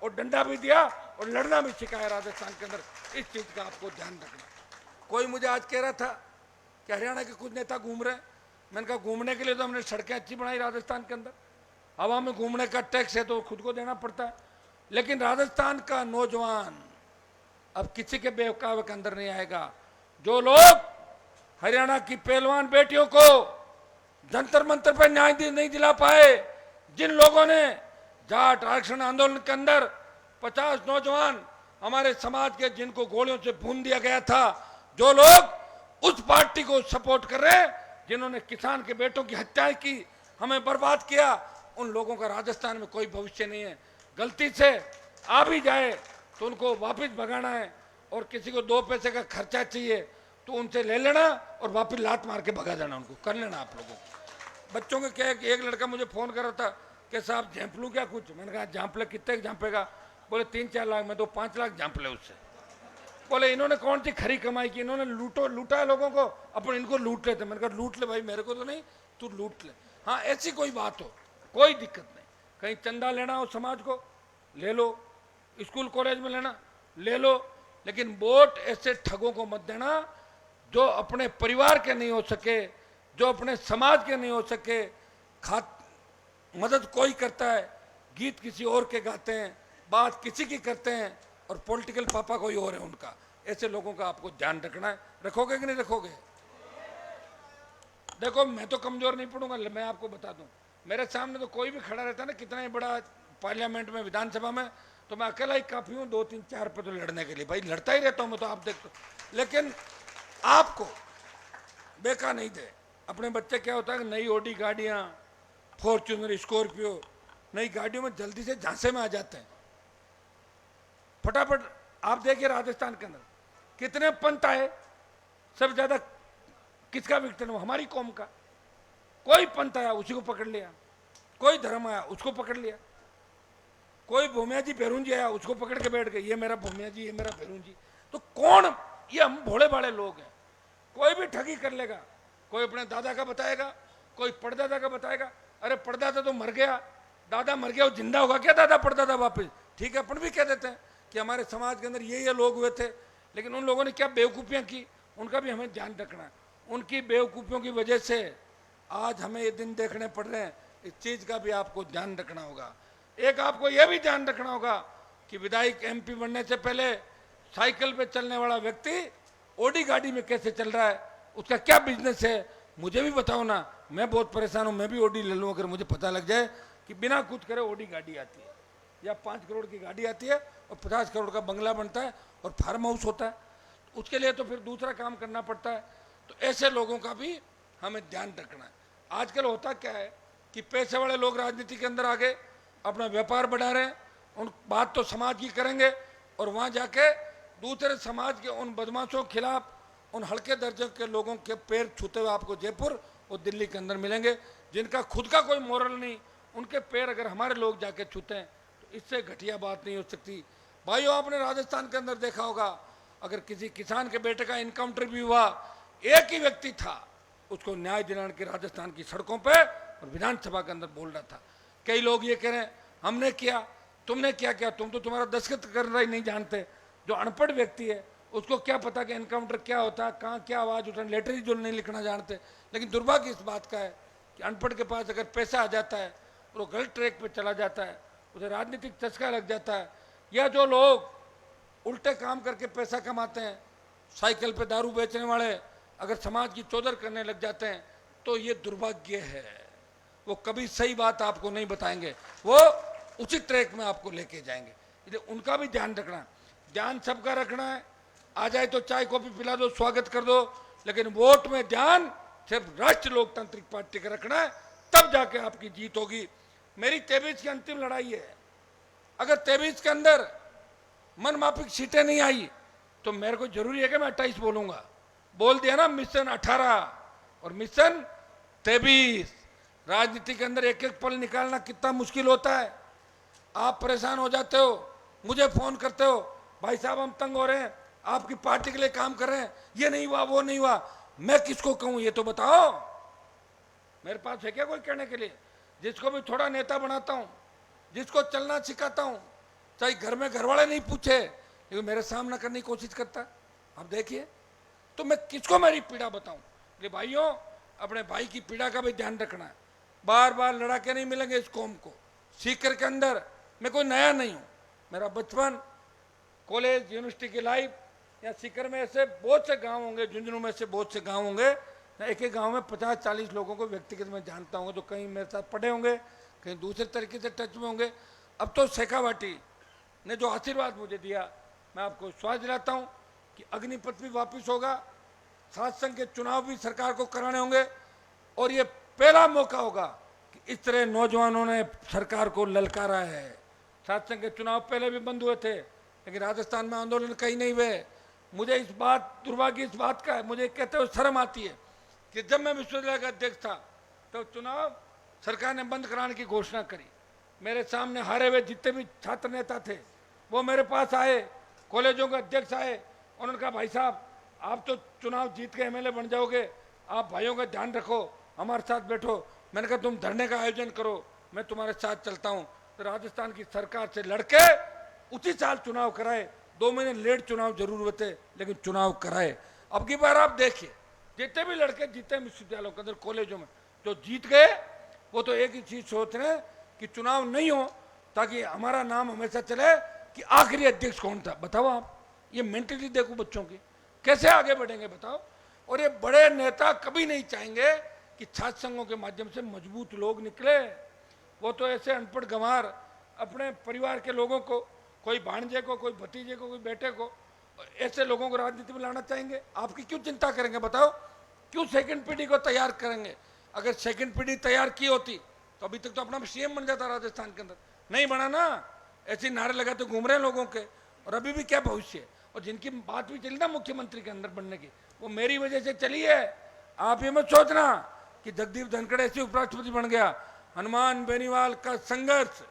और डंडा भी दिया और लड़ना भी सिखाया राजस्थान के अंदर। इस चीज का आपको ध्यान रखना। कोई मुझे आज कह रहा था कि हरियाणा के कुछ नेता घूम रहे हैं। मैंने कहा घूमने के लिए तो हमने सड़कें अच्छी बनाई राजस्थान के अंदर, हवा में घूमने का टैक्स है तो खुद को देना पड़ता है। लेकिन राजस्थान का नौजवान अब किसी के बेवकावे के अंदर नहीं आएगा। जो लोग हरियाणा की पहलवान बेटियों को जंतर मंतर पर न्याय नहीं दिला पाए, जिन लोगों ने जाट आरक्षण आंदोलन के अंदर 50 नौजवान हमारे समाज के जिनको गोलियों से भून दिया गया था, जो लोग उस पार्टी को सपोर्ट कर रहे हैं जिन्होंने किसान के बेटों की हत्याएं की, हमें बर्बाद किया, उन लोगों का राजस्थान में कोई भविष्य नहीं है। गलती से आ भी जाए तो उनको वापस भगाना है और किसी को 2 पैसे का खर्चा चाहिए तो उनसे ले लेना और वापस लात मार के भगा देना। उनको कर लेना आप लोगों को। बच्चों के क्या, एक लड़का मुझे फोन कर रहा था कि साहब झाँप लूँ क्या कुछ। मैंने कहा झाँप ले, कितने झाँपेगा? बोले 3-4 लाख। मैं तो 5 लाख झाँप ले उससे। बोले इन्होंने कौन सी खरी कमाई की, इन्होंने लूटा है लोगों को, अपन इनको लूट लेते। मैंने कहा लूट ले भाई, मेरे को तो नहीं, तू लूट ले। हाँ ऐसी कोई बात हो कोई दिक्कत नहीं। कहीं चंदा लेना हो समाज को ले लो, स्कूल कॉलेज में लेना ले लो, लेकिन वोट ऐसे ठगों को मत देना जो अपने परिवार के नहीं हो सके, जो अपने समाज के नहीं हो सके। मदद कोई करता है, गीत किसी और के गाते हैं, बात किसी की करते हैं और पॉलिटिकल पापा कोई और है उनका। ऐसे लोगों का आपको ध्यान रखना है। रखोगे कि नहीं रखोगे? देखो मैं तो कमजोर नहीं पड़ूंगा। मैं आपको बता दूं, मेरे सामने तो कोई भी खड़ा रहता है ना, कितना ही बड़ा पार्लियामेंट में विधानसभा में, तो मैं अकेला ही काफी हूँ 2-3-4 पे तो लड़ने के लिए। भाई लड़ता ही रहता हूँ मैं तो, आप देखो। लेकिन आपको बेका नहीं दे। अपने बच्चे क्या होता है कि नई ऑडी गाड़ियाँ, फॉर्च्यूनर, स्कॉर्पियो, नई गाड़ियों में जल्दी से झांसे में आ जाते हैं। फटाफट आप देखिए राजस्थान के अंदर कितने पंथ आए, सब ज्यादा किसका विघटन हुआ? हमारी कौम का। कोई पंथ आया उसी को पकड़ लिया, कोई धर्म आया उसको पकड़ लिया, कोई भूमिया जी भैरून जी आया उसको पकड़ के बैठ गए, ये मेरा भूमिया जी, ये मेरा भैरून जी। तो कौन? ये हम भोले भाले लोग हैं, कोई भी ठगी कर लेगा। कोई अपने दादा का बताएगा, कोई परदादा का बताएगा। अरे परदादा तो मर गया, दादा मर गया, वो जिंदा होगा क्या दादा परदादा वापस? ठीक है, अपन भी कह देते हैं कि हमारे समाज के अंदर ये लोग हुए थे, लेकिन उन लोगों ने क्या बेवकूफ़ियाँ की, उनका भी हमें ध्यान रखना है। उनकी बेवकूफ़ियों की वजह से आज हमें ये दिन देखने पड़ रहे हैं, इस चीज़ का भी आपको ध्यान रखना होगा। एक आपको यह भी ध्यान रखना होगा कि विधायक MP बनने से पहले साइकिल पे चलने वाला व्यक्ति ओडी गाड़ी में कैसे चल रहा है, उसका क्या बिजनेस है, मुझे भी बताओ ना। मैं बहुत परेशान हूँ, मैं भी ओडी ले लूँ अगर मुझे पता लग जाए कि बिना कुछ करे ओडी गाड़ी आती है, या 5 करोड़ की गाड़ी आती है और 50 करोड़ का बंगला बनता है और फार्म हाउस होता है। उसके लिए तो फिर दूसरा काम करना पड़ता है। तो ऐसे लोगों का भी हमें ध्यान रखना है। आजकल होता क्या है कि पैसे वाले लोग राजनीति के अंदर आगे अपना व्यापार बढ़ा रहे हैं, उन बात तो समाज की करेंगे और वहाँ जाके दूसरे समाज के उन बदमाशों के खिलाफ, उन हल्के दर्जे के लोगों के पैर छूते हुए आपको जयपुर और दिल्ली के अंदर मिलेंगे, जिनका खुद का कोई मोरल नहीं, उनके पैर अगर हमारे लोग जाके छूते हैं तो इससे घटिया बात नहीं हो सकती। भाइयों, आपने राजस्थान के अंदर देखा होगा, अगर किसी किसान के बेटे का इनकाउंटर भी हुआ, एक ही व्यक्ति था उसको न्याय दिलाने के राजस्थान की सड़कों पे और विधानसभा के अंदर बोल रहा था। कई लोग ये कह रहे हैं हमने किया, तुमने क्या किया, तुम तो तुम्हारा दस्तखत करना ही नहीं जानते। जो अनपढ़ व्यक्ति है उसको क्या पता कि एनकाउंटर क्या होता है, कहाँ क्या आवाज़ उठाना, लेटर जो नहीं लिखना जानते। लेकिन दुर्भाग्य इस बात का है कि अनपढ़ के पास अगर पैसा आ जाता है और वो गलत ट्रैक पे चला जाता है, उसे राजनीतिक चस्का लग जाता है, या जो लोग उल्टे काम करके पैसा कमाते हैं, साइकिल पे दारू बेचने वाले अगर समाज की चौधर करने लग जाते हैं, तो ये दुर्भाग्य है। वो कभी सही बात आपको नहीं बताएंगे, वो उचित ट्रैक में आपको लेके जाएंगे। इसलिए उनका भी ध्यान रखना है, ध्यान सबका रखना है। आ जाए तो चाय कॉफी पिला दो, स्वागत कर दो, लेकिन वोट में ध्यान सिर्फ राष्ट्रीय लोकतांत्रिक पार्टी का रखना है, तब जाके आपकी जीत होगी। मेरी 23 की अंतिम लड़ाई है। अगर 23 के अंदर मन माफिक सीटें नहीं आई तो मेरे को जरूरी है कि मैं 28 बोलूंगा। बोल दिया ना, मिशन 18 और मिशन 23। राजनीति के अंदर एक एक पल निकालना कितना मुश्किल होता है। आप परेशान हो जाते हो, मुझे फोन करते हो, भाई साहब हम तंग हो रहे हैं, आपकी पार्टी के लिए काम कर रहे हैं, ये नहीं हुआ वो नहीं हुआ। मैं किसको कहूं ये तो बताओ। मेरे पास है क्या कोई कहने के लिए? जिसको भी थोड़ा नेता बनाता हूं, जिसको चलना सिखाता हूं, चाहे घर में घर वाले नहीं पूछे, लेकिन मेरे सामना करने की कोशिश करता है। आप देखिए, तो मैं किसको मेरी पीड़ा बताऊं? ये भाइयों, अपने भाई की पीड़ा का भी ध्यान रखना है। बार बार लड़ा के नहीं मिलेंगे इस कौम को। सीकर के अंदर मैं कोई नया नहीं हूं, मेरा बचपन, कॉलेज, यूनिवर्सिटी की लाइफ, या सीकर में ऐसे बहुत से गांव होंगे, झुंझुनू में से बहुत से गांव होंगे, एक एक गांव में 50-40 लोगों को व्यक्तिगत में जानता हूँ, जो कहीं मेरे साथ पढ़े होंगे, कहीं दूसरे तरीके से टच में होंगे। अब तो शेखावाटी ने जो आशीर्वाद मुझे दिया, मैं आपको विश्वास दिलाता हूँ कि अग्निपथ भी वापस होगा, सात संघ के चुनाव भी सरकार को कराने होंगे, और ये पहला मौका होगा कि इस तरह नौजवानों ने सरकार को ललकारा है। सात संघ के चुनाव पहले भी बंद हुए थे, लेकिन राजस्थान में आंदोलन कहीं नहीं हुए। मुझे इस बात, दुर्भाग्य इस बात का है, मुझे कहते हुए शर्म आती है कि जब मैं विश्वविद्यालय का अध्यक्ष था तो चुनाव सरकार ने बंद कराने की घोषणा करी। मेरे सामने हारे हुए जितने भी छात्र नेता थे वो मेरे पास आए, कॉलेजों के अध्यक्ष आए, उन्होंने कहा भाई साहब आप तो चुनाव जीत के MLA बन जाओगे, आप भाइयों का ध्यान रखो, हमारे साथ बैठो। मैंने कहा तुम धरने का आयोजन करो, मैं तुम्हारे साथ चलता हूँ। तो राजस्थान की सरकार से लड़के उसी साल चुनाव कराए, 2 महीने लेट चुनाव जरूर हुए थे, लेकिन चुनाव कराए। अब की बार आप देखिए, जितने भी लड़के जीते विश्वविद्यालयों के अंदर, कॉलेजों में जो जीत गए, वो तो एक ही चीज सोच रहे हैं कि चुनाव नहीं हो ताकि हमारा नाम हमेशा चले कि आखिरी अध्यक्ष कौन था। बताओ आप, ये मेंटलिटी देखो बच्चों की, कैसे आगे बढ़ेंगे बताओ। और ये बड़े नेता कभी नहीं चाहेंगे कि छात्र संघों के माध्यम से मजबूत लोग निकले। वो तो ऐसे अनपढ़ गंवार अपने परिवार के लोगों को, कोई भांजे को, कोई भतीजे को, कोई बेटे को, ऐसे लोगों को राजनीति में लाना चाहेंगे। आपकी क्यों चिंता करेंगे बताओ? क्यों सेकंड पीढ़ी को तैयार करेंगे? अगर सेकंड पीढ़ी तैयार की होती तो अभी तक तो अपना CM बन जाता राजस्थान के अंदर। नहीं बना ना, ऐसे नारे लगाते घूम रहे हैं लोगों के। और अभी भी क्या भविष्य है। और जिनकी बात भी चली ना मुख्यमंत्री के अंदर बनने की, वो मेरी वजह से चली है। आप ये मत सोचना कि जगदीप धनखड़ ऐसे उपराष्ट्रपति बन गया। हनुमान बेनीवाल का संघर्ष,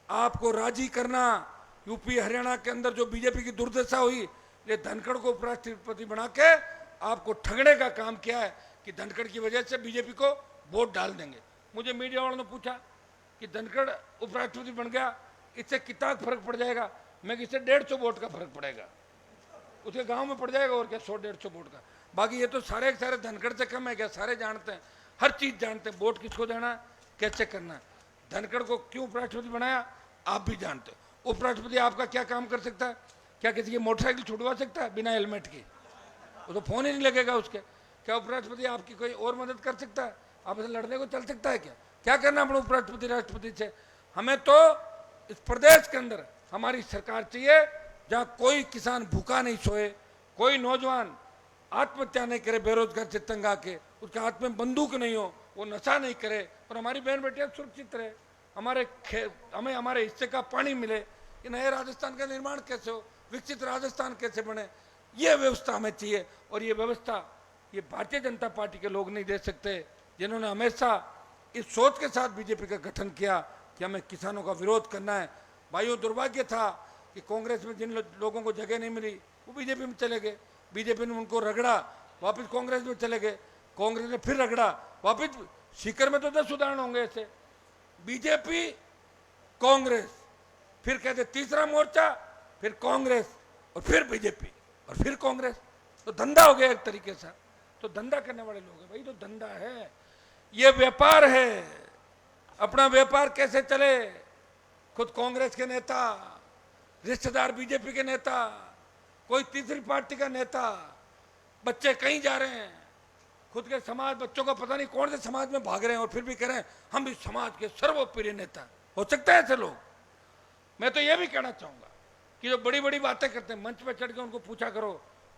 आपको राजी करना, यूपी हरियाणा के अंदर जो बीजेपी की दुर्दशा हुई, ये धनखड़ को उपराष्ट्रपति बना के आपको ठगने का काम किया है कि धनखड़ की वजह से बीजेपी को वोट डाल देंगे। मुझे मीडिया वालों ने पूछा कि धनखड़ उपराष्ट्रपति बन गया, इससे कितना फर्क पड़ जाएगा। मैं कि इससे 150 वोट का फर्क पड़ेगा, उसके गांव में पड़ जाएगा और क्या 100-150 वोट का। बाकी ये तो सारे के सारे धनखड़ से कम है क्या, सारे जानते हैं, हर चीज जानते हैं, वोट किसको देना है, कैसे करना है। धनखड़ को क्यों उपराष्ट्रपति बनाया आप भी जानते हो। उपराष्ट्रपति आपका क्या काम कर सकता है? क्या किसी की मोटरसाइकिल छुड़वा सकता है बिना हेलमेट की? वो तो फोन ही नहीं लगेगा उसके। क्या उपराष्ट्रपति आपकी कोई और मदद कर सकता है? आप ऐसे लड़ने को चल सकता है क्या? क्या करना अपने उपराष्ट्रपति राष्ट्रपति से? हमें तो इस प्रदेश के अंदर हमारी सरकार चाहिए जहां कोई किसान भूखा नहीं सोए, कोई नौजवान आत्महत्या नहीं करे बेरोजगार से तंग आके, उसके हाथ में बंदूक नहीं हो, वो नशा नहीं करे और हमारी बहन बेटियां सुरक्षित रहे, हमें हमारे हिस्से का पानी मिले। ये नए राजस्थान का निर्माण कैसे हो, विकसित राजस्थान कैसे बने, ये व्यवस्था हमें चाहिए। और ये व्यवस्था ये भारतीय जनता पार्टी के लोग नहीं दे सकते, जिन्होंने हमेशा इस सोच के साथ बीजेपी का गठन किया कि हमें किसानों का विरोध करना है। भाइयों, दुर्भाग्य था कि कांग्रेस में जिन लोगों को जगह नहीं मिली वो बीजेपी में चले गए, बीजेपी ने उनको रगड़ा, वापस कांग्रेस में चले गए, कांग्रेस ने फिर रगड़ा, वापस। सीकर में तो 10 उदाहरण होंगे ऐसे, बीजेपी कांग्रेस, फिर कहते तीसरा मोर्चा, फिर कांग्रेस और फिर बीजेपी और फिर कांग्रेस। तो धंधा हो गया एक तरीके से। तो धंधा करने वाले लोग हैं भाई, तो धंधा है, ये व्यापार है। अपना व्यापार कैसे चले, खुद कांग्रेस के नेता, रिश्तेदार बीजेपी के नेता, कोई तीसरी पार्टी का नेता, बच्चे कहीं जा रहे हैं, खुद के समाज बच्चों को पता नहीं कौन से समाज में भाग रहे हैं और फिर भी कह रहे हैं हम भी समाज के सर्वोपरि नेता। हो सकता है ऐसे लोग। मैं तो ये भी कहना चाहूंगा कि जो बड़ी बड़ी बातें करते हैं, मंच पर चढ़ के उनको पूछा करो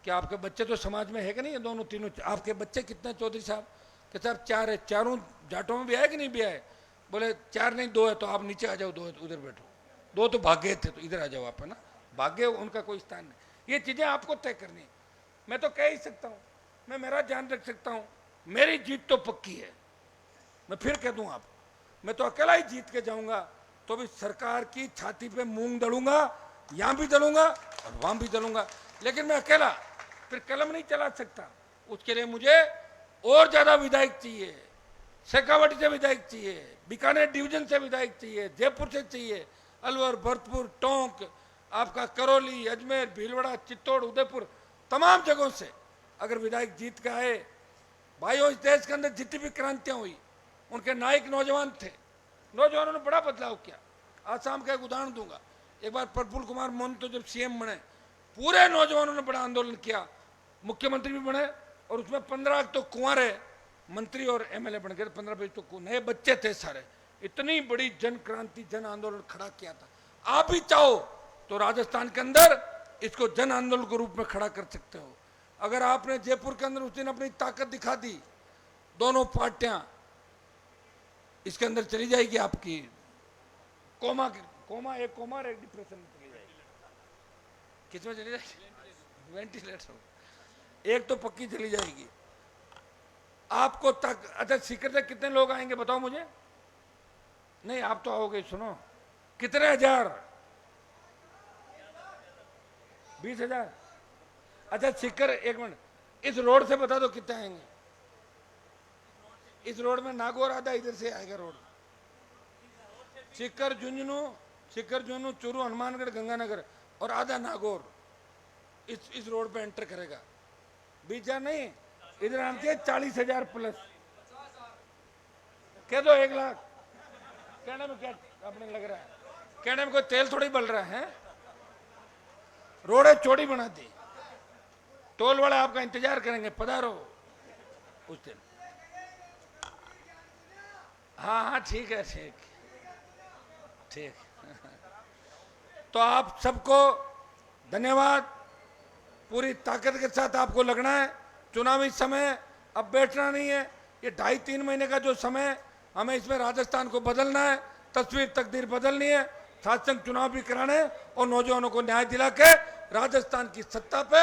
कि आपके बच्चे तो समाज में है कि नहीं, दोनों तीनों आपके बच्चे कितने चौधरी साहब? कि साहब 4 है, चारों जाटों में भी आए कि नहीं भी आए? बोले 4 नहीं 2 है। तो आप नीचे आ जाओ, 2 है तो उधर बैठो, 2 तो भाग गए थे तो इधर आ जाओ आप, है ना, भाग्य उनका कोई स्थान नहीं। ये चीजें आपको तय करनी है। मैं तो कह ही सकता हूँ, मैं मेरा ध्यान रख सकता हूँ, मेरी जीत तो पक्की है। मैं फिर कह दूं आप, मैं तो अकेला ही जीत के जाऊंगा, तो भी सरकार की छाती पे मूंग दलूंगा, यहां भी दलूंगा और वहां भी दलूंगा, लेकिन मैं अकेला फिर कलम नहीं चला सकता। उसके लिए मुझे और ज्यादा विधायक चाहिए, शेखावाटी से विधायक चाहिए, बीकानेर डिवीजन से विधायक चाहिए, जयपुर से चाहिए, अलवर, भरतपुर, टोंक, आपका करौली, अजमेर, भीलवाड़ा, चित्तौड़, उदयपुर, तमाम जगहों से अगर विधायक जीत के आए। भाइयों, इस देश के अंदर जितनी भी क्रांतियां हुई उनके नायक नौजवान थे, नौजवानों ने बड़ा बदलाव किया। आसाम का एक उदाहरण दूंगा, एक बार प्रफुल्ल कुमार मोहंतो जब सीएम बने, पूरे नौजवानों ने बड़ा आंदोलन किया, मुख्यमंत्री भी बने और उसमें 15 तो कुंवारे मंत्री और एमएलए बन गए, 15-20 तो नए बच्चे थे सारे। इतनी बड़ी जन क्रांति, जन आंदोलन खड़ा किया था। आप भी चाहो तो राजस्थान के अंदर इसको जन आंदोलन के रूप में खड़ा कर सकते हो। अगर आपने जयपुर के अंदर उस दिन अपनी ताकत दिखा दी, दोनों पार्टियां इसके अंदर चली जाएगी, आपकी कोमा एक कोमा और एक डिप्रेशन में चली जाएगी। किसमें चली जाएगी? वेंटिलेटर। एक तो पक्की चली जाएगी। आपको तक अच्छा सीकर से कितने लोग आएंगे बताओ मुझे? नहीं, आप तो आओगे, सुनो, कितने हजार? 20,000। अच्छा सीकर, एक मिनट, इस रोड से बता दो कितने आएंगे? इस रोड में नागौर आधा इधर से आएगा रोड, सीकर झुंझुनू, चूरू, हनुमानगढ़, गंगानगर और आधा नागौर इस रोड पे एंटर करेगा। 20,000 नहीं, इधर आते हैं 40,000 प्लस। कह दो 1 लाख। कहने में क्या अपने लग रहा है? कहने में कोई तेल थोड़ी बल रहा है। रोडें चौड़ी बना दी, टोल वाले आपका इंतजार करेंगे, पधारो उस दिन। हाँ, ठीक है, ठीक। तो आप सबको धन्यवाद। पूरी ताकत के साथ आपको लगना है। चुनावी समय अब बैठना नहीं है। ये 2.5-3 महीने का जो समय, हमें इसमें राजस्थान को बदलना है, तस्वीर तकदीर बदलनी है। साथ चुनाव भी कराने और नौजवानों को न्याय दिला के राजस्थान की सत्ता पे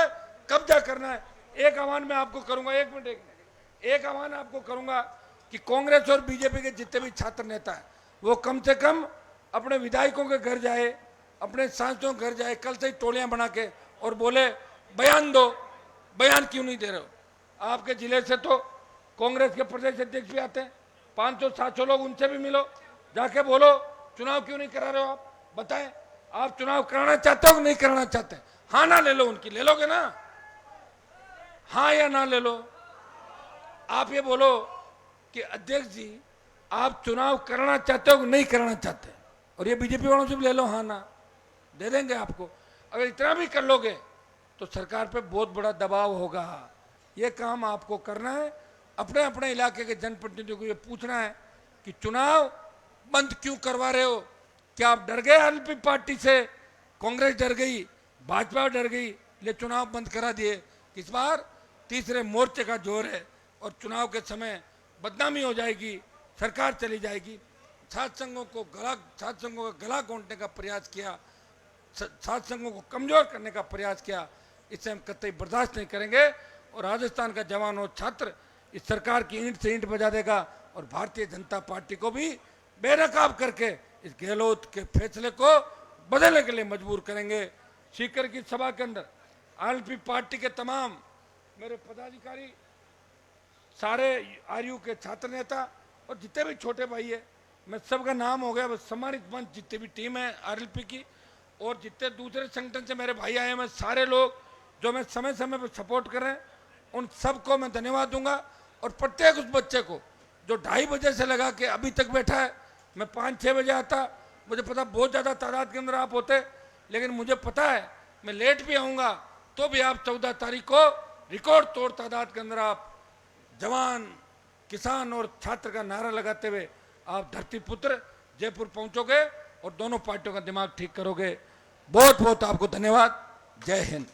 कब्जा करना है। एक आह्वान मैं आपको करूंगा, एक मिनट, एक आह्वान आपको करूंगा कि कांग्रेस और बीजेपी के जितने भी छात्र नेता हैं वो कम से कम अपने विधायकों के घर जाए, अपने सांसदों के घर जाए, कल से ही टोलियां बना के और बोले बयान दो। बयान क्यों नहीं दे रहे हो? आपके जिले से तो कांग्रेस के प्रदेश अध्यक्ष भी आते हैं, 500-700 लोग, उनसे भी मिलो, जाके बोलो चुनाव क्यों नहीं करा रहे हो? आप बताएं, आप चुनाव कराना चाहते हो कि नहीं कराना चाहते? हाँ ना ले लो, उनकी ले लोगे ना? हाँ या ना ले लो? आप ये बोलो कि अध्यक्ष जी आप चुनाव कराना चाहते हो कि नहीं कराना चाहते? और ये बीजेपी वालों से भी ले लो, हाँ ना, दे देंगे आपको। अगर इतना भी कर लोगे तो सरकार पे बहुत बड़ा दबाव होगा। ये काम आपको करना है। अपने अपने इलाके के जनप्रतिनिधियों को ये पूछना है कि चुनाव बंद क्यों करवा रहे हो? क्या आप डर गए आरएलपी पार्टी से? कांग्रेस डर गई, भाजपा डर गई, ये चुनाव बंद करा दिए। इस बार तीसरे मोर्चे का जोर है और चुनाव के समय बदनामी हो जाएगी, सरकार चली जाएगी। छात्र संघों का गला घोंटने का प्रयास किया, छात्र संघों को कमजोर करने का प्रयास किया, इसे हम कतई बर्दाश्त नहीं करेंगे। और राजस्थान का जवान और छात्र इस सरकार की ईंट से ईंट बजा देगा और भारतीय जनता पार्टी को भी बेनकाब करके इस गहलोत के फैसले को बदलने के लिए मजबूर करेंगे। सीकर की सभा के अंदर आरएलपी पार्टी के तमाम मेरे पदाधिकारी, सारे आरयू के छात्र नेता और जितने भी छोटे भाई है, मैं सबका नाम हो गया, बस सम्मानित मंच जितने भी टीम है आरएलपी की और जितने दूसरे संगठन से मेरे भाई आए हैं, मैं सारे लोग जो मैं समय समय पर सपोर्ट कर रहे हैं उन सबको मैं धन्यवाद दूंगा। और प्रत्येक उस बच्चे को जो 2:30 बजे से लगा के अभी तक बैठा है, मैं 5-6 बजे आता, मुझे पता बहुत ज़्यादा तादाद के अंदर आप होते, लेकिन मुझे पता है मैं लेट भी आऊँगा तो भी आप 14 तारीख को रिकॉर्ड तोड़ तादाद के अंदर आप जवान, किसान और छात्र का नारा लगाते हुए आप धरती पुत्र जयपुर पहुंचोगे और दोनों पार्टियों का दिमाग ठीक करोगे। बहुत बहुत आपको धन्यवाद। जय हिंद।